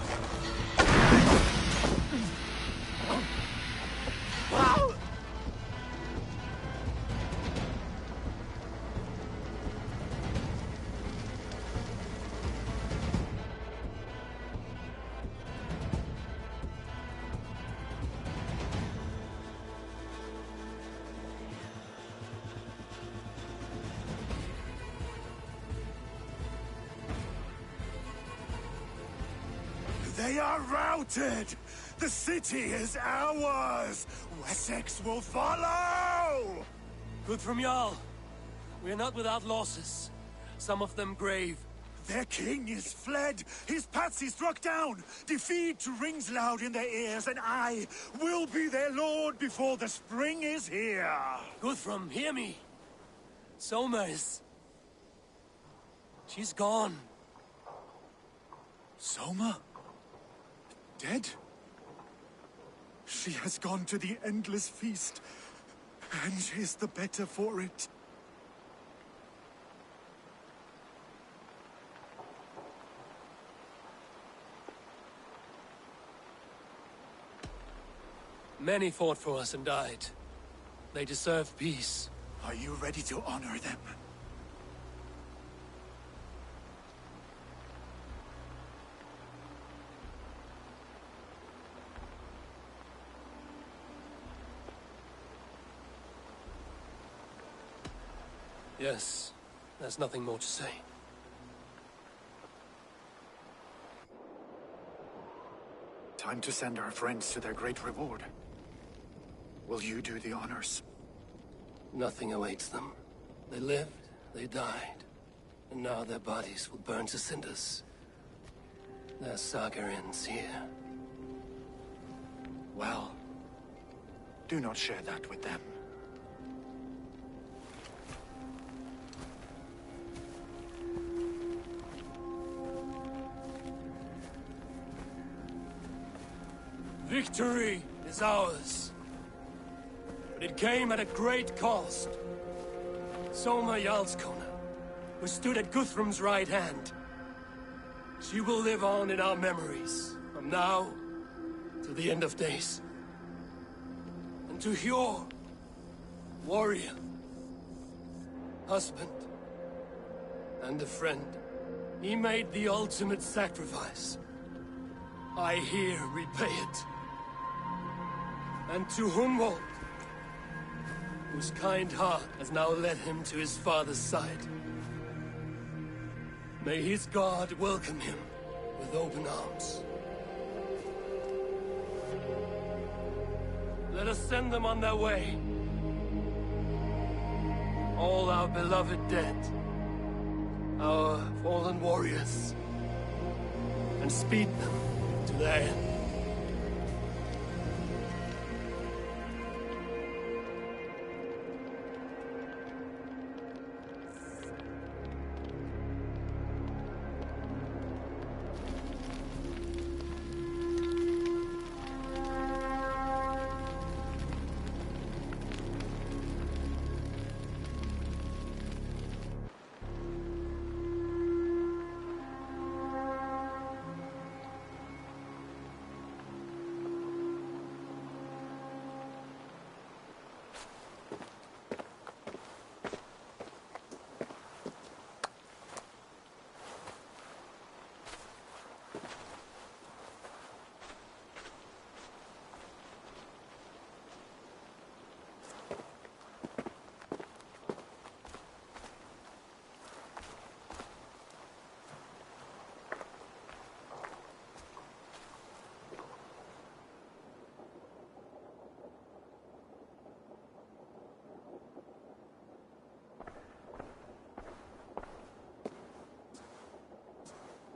They are routed! The city is ours! Wessex will follow! Guthrum Jarl, we are not without losses. Some of them grave. Their king is fled! His patsy struck down! Defeat rings loud in their ears, and I will be their lord before the spring is here! Guthrum, hear me! Soma is... she's gone. Soma? Dead? She has gone to the endless feast, and is the better for it. Many fought for us and died. They deserve peace. Are you ready to honor them? Yes, there's nothing more to say. Time to send our friends to their great reward. Will you do the honors? Nothing awaits them. They lived, they died, and now their bodies will burn to cinders. Their saga ends here. Well, do not share that with them. Victory is ours. But it came at a great cost. Soma Jarlskona, who stood at Guthrum's right hand. She will live on in our memories, from now to the end of days. And to Hjor, warrior, husband, and a friend, he made the ultimate sacrifice. I here repay it. And to Hunwald, whose kind heart has now led him to his father's side. May his God welcome him with open arms. Let us send them on their way. All our beloved dead, our fallen warriors, and speed them to their end.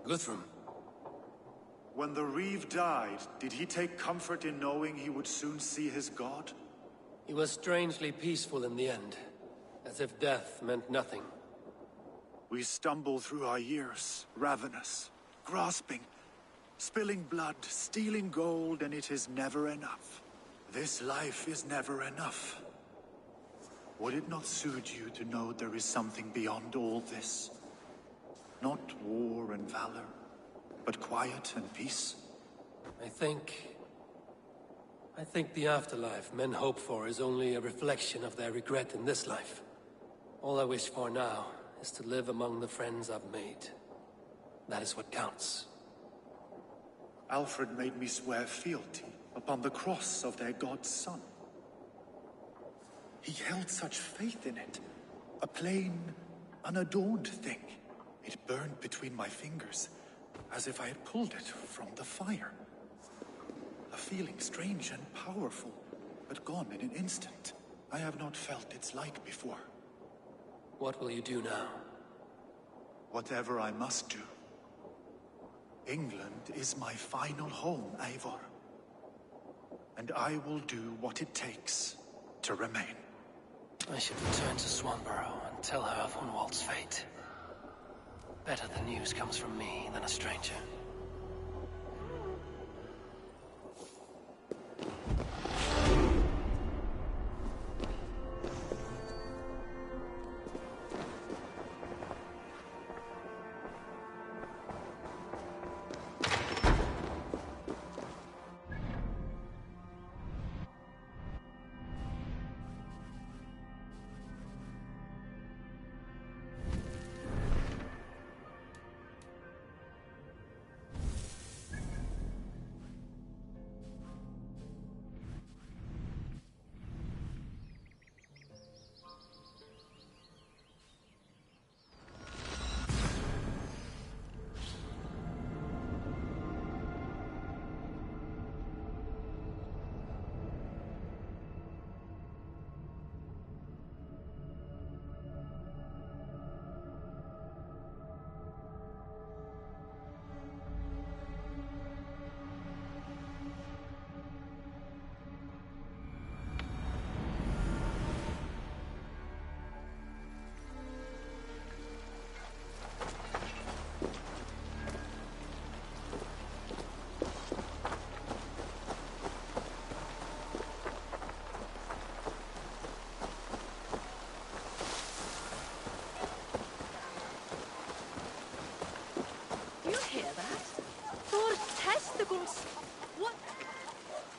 Guthrum. When the Reeve died, did he take comfort in knowing he would soon see his god? He was strangely peaceful in the end, as if death meant nothing. We stumble through our years, ravenous, grasping, spilling blood, stealing gold, and it is never enough. This life is never enough. Would it not suit you to know there is something beyond all this? Not war and valor, but quiet and peace? I think the afterlife men hope for is only a reflection of their regret in this life. All I wish for now is to live among the friends I've made. That is what counts. Alfred made me swear fealty upon the cross of their god's son. He held such faith in it, a plain, unadorned thing. It burned between my fingers, as if I had pulled it from the fire. A feeling strange and powerful, but gone in an instant. I have not felt its like before. What will you do now? Whatever I must do. England is my final home, Eivor. And I will do what it takes to remain. I should return to Swanborough and tell her of Hunwald's fate. Better the news comes from me than a stranger.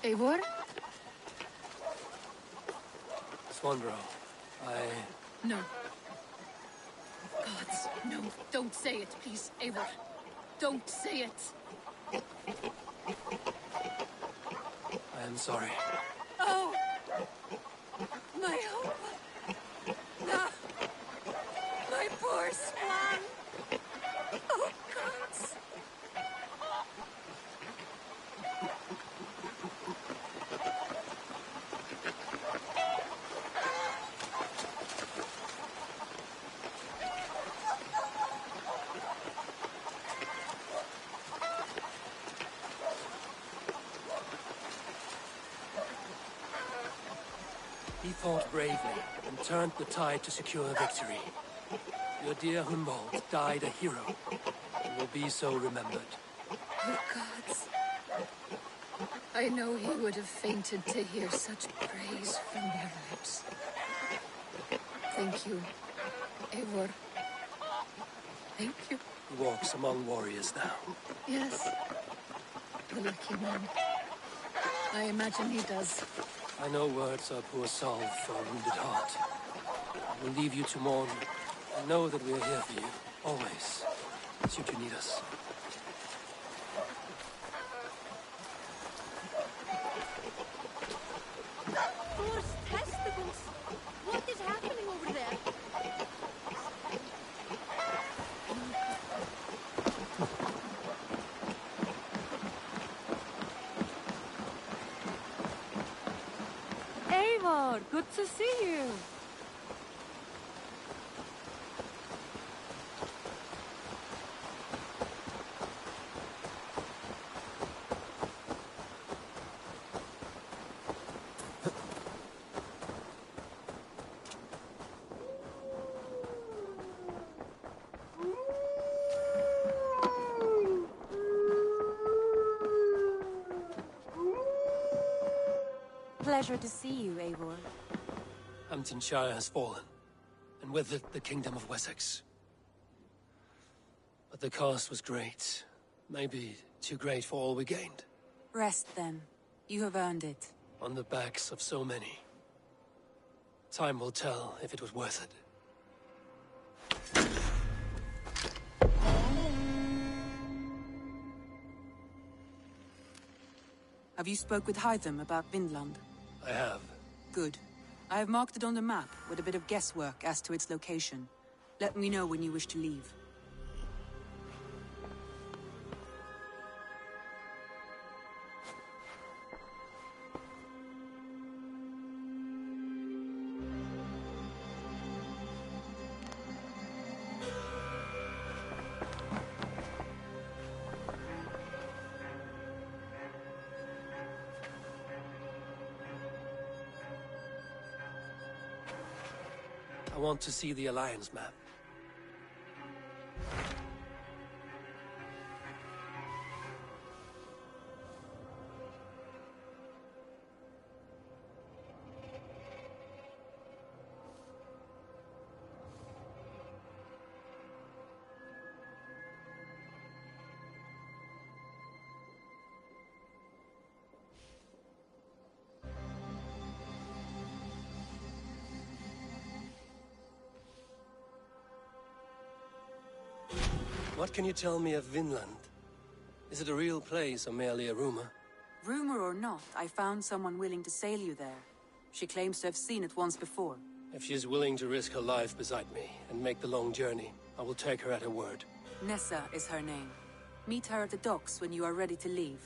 Eivor? Swanborough, No. Gods, no. Don't say it, please, Eivor. Don't say it. I am sorry. Oh! My hope! Ah, my poor swan! Oh, gods! He fought bravely and turned the tide to secure victory. Your dear Hunwald died a hero and will be so remembered. Oh, gods. I know he would have fainted to hear such praise from their lips. Thank you, Eivor. Thank you. He walks among warriors now. Yes. The lucky man. I imagine he does. I know words are poor salve for a wounded heart. I will leave you to mourn, and know that we are here for you, always, should you need us. Thor's testicles! What is happening over there? Eivor, good to see you. Pleasure to see you, Eivor. Hamptonshire has fallen, and with it the Kingdom of Wessex. But the cost was great. Maybe too great for all we gained. Rest then. You have earned it. On the backs of so many. Time will tell if it was worth it. Have you spoke with Hytham about Vinland? I have. Good. I have marked it on the map with a bit of guesswork as to its location. Let me know when you wish to leave. I want to see the Alliance map. What can you tell me of Vinland? Is it a real place or merely a rumor? Rumor or not, I found someone willing to sail you there. She claims to have seen it once before. If she is willing to risk her life beside me and make the long journey, I will take her at her word. Nessa is her name. Meet her at the docks when you are ready to leave.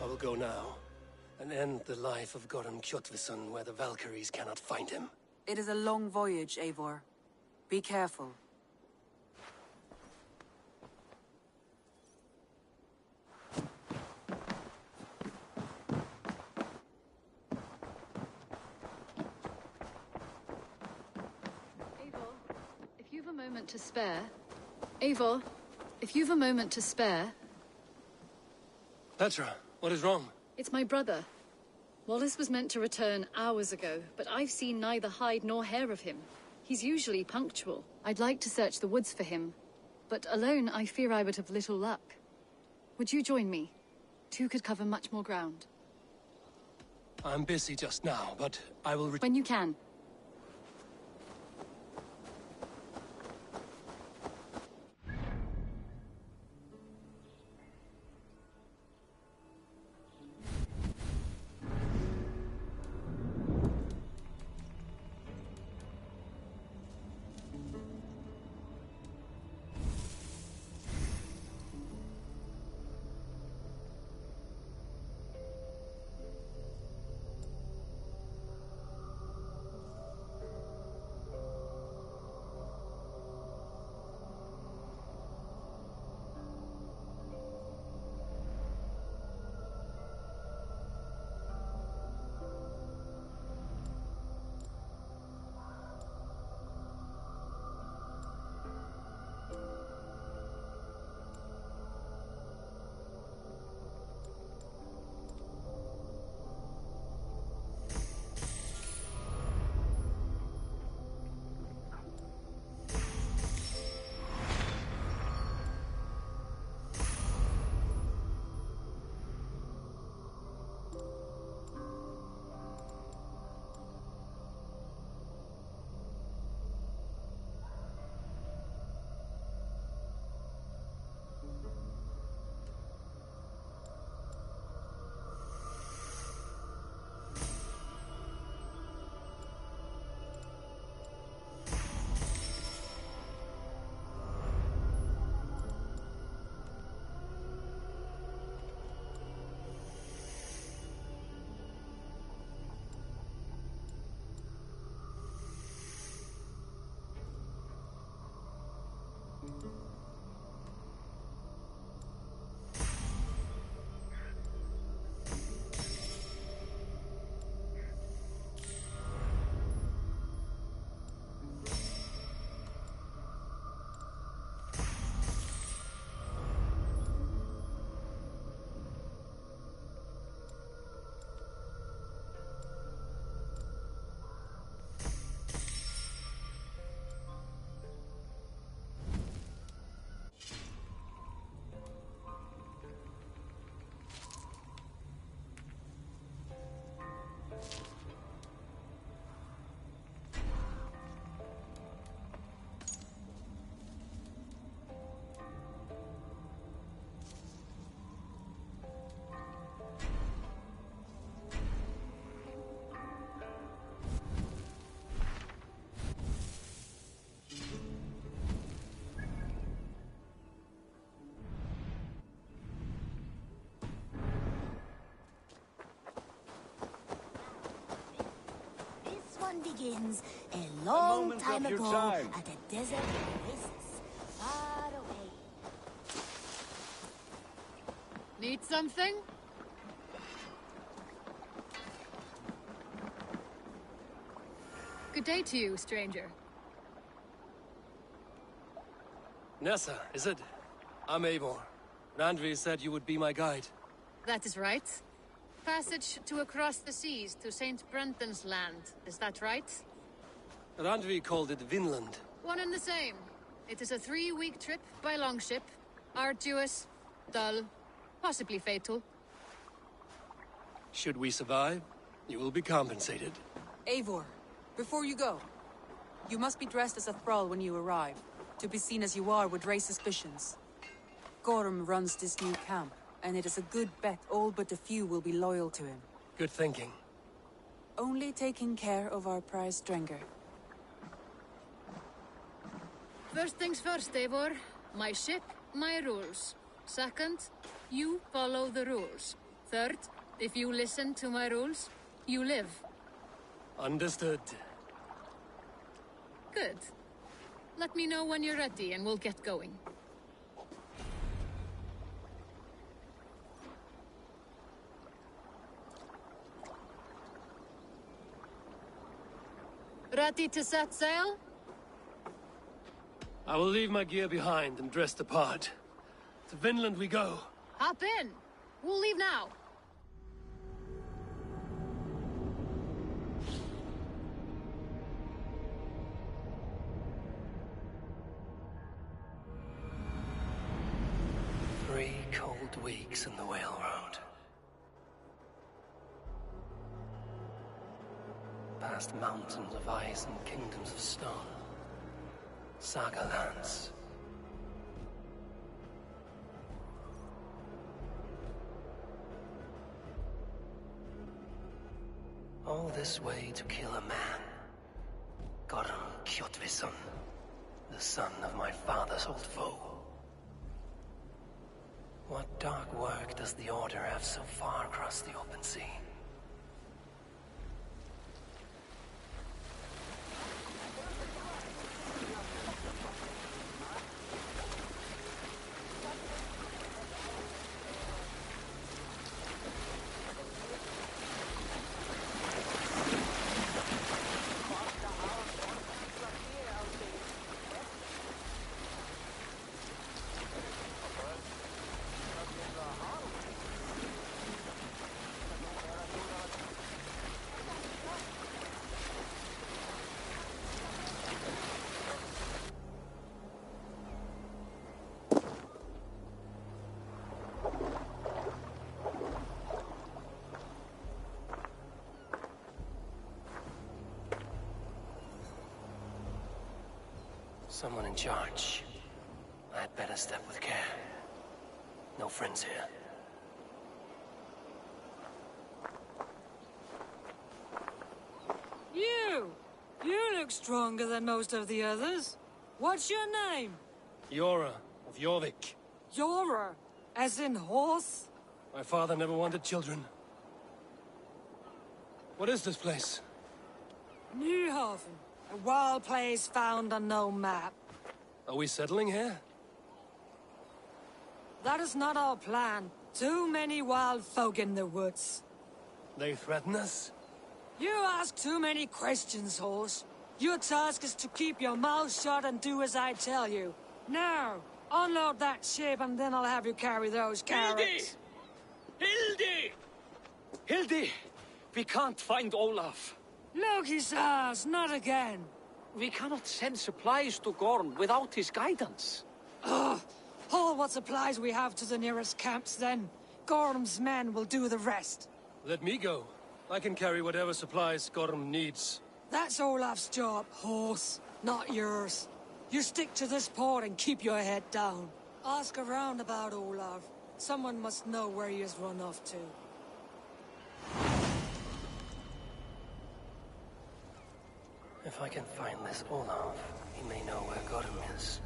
I will go now, and end the life of Goran Kjotveson where the Valkyries cannot find him. It is a long voyage, Eivor. Be careful. Eivor, if you've a moment to spare... Eivor, if you've a moment to spare... Petra, what is wrong? It's my brother. Wallace was meant to return hours ago, but I've seen neither hide nor hair of him. He's usually punctual. I'd like to search the woods for him, but alone I fear I would have little luck. Would you join me? Two could cover much more ground. I'm busy just now, but I will when you can. Begins a long time ago at a desert oasis far away. Need something? Good day to you, stranger. Nessa, is it? I'm Eivor. Randvi said you would be my guide. That is right. Passage to across the seas to St. Brenton's land, is that right? Randvi called it Vinland. One and the same. It is a 3-week trip by longship. Arduous, dull, possibly fatal. Should we survive, you will be compensated. Eivor, before you go, you must be dressed as a thrall when you arrive. To be seen as you are would raise suspicions. Gorm runs this new camp, and it is a good bet all but a few will be loyal to him. Good thinking. Only taking care of our prize Strenger. First things first, Eivor. My ship, my rules. Second, you follow the rules. Third, if you listen to my rules, you live. Understood. Good. Let me know when you're ready and we'll get going. Ready to set sail? I will leave my gear behind and dress the part. To Vinland we go. Hop in. We'll leave now. Three cold weeks in the Whale Road. Past mountains of ice and kingdoms of stone. Saga lands. All this way to kill a man. Gorm Kjotvisson, the son of my father's old foe. What dark work does the Order have so far across the open sea? Someone in charge. I'd better step with care. No friends here. You look stronger than most of the others. What's your name? Yora of Jorvik. Yora, as in horse? My father never wanted children. What is this place? Newhaven, a wild place found on no map. Are we settling here? That is not our plan. Too many wild folk in the woods. They threaten us? You ask too many questions, horse. Your task is to keep your mouth shut and do as I tell you. Now, unload that ship and then I'll have you carry those carrots. Hildy! Hildy! We can't find Olaf. Look, his ass, not again. We cannot send supplies to Gorm without his guidance. Ugh! Haul what supplies we have to the nearest camps, then. Gorm's men will do the rest. Let me go. I can carry whatever supplies Gorm needs. That's Olaf's job, horse, not yours. You stick to this port and keep your head down. Ask around about Olaf. Someone must know where he has run off to. If I can find this Olaf, he may know where Gorm is.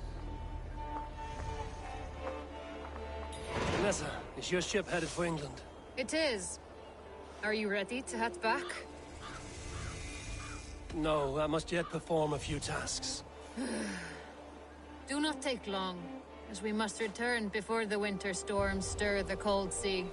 Nessa, is your ship headed for England? It is. Are you ready to head back? No, I must yet perform a few tasks. Do not take long. as we must return before the winter storms stir the cold sea.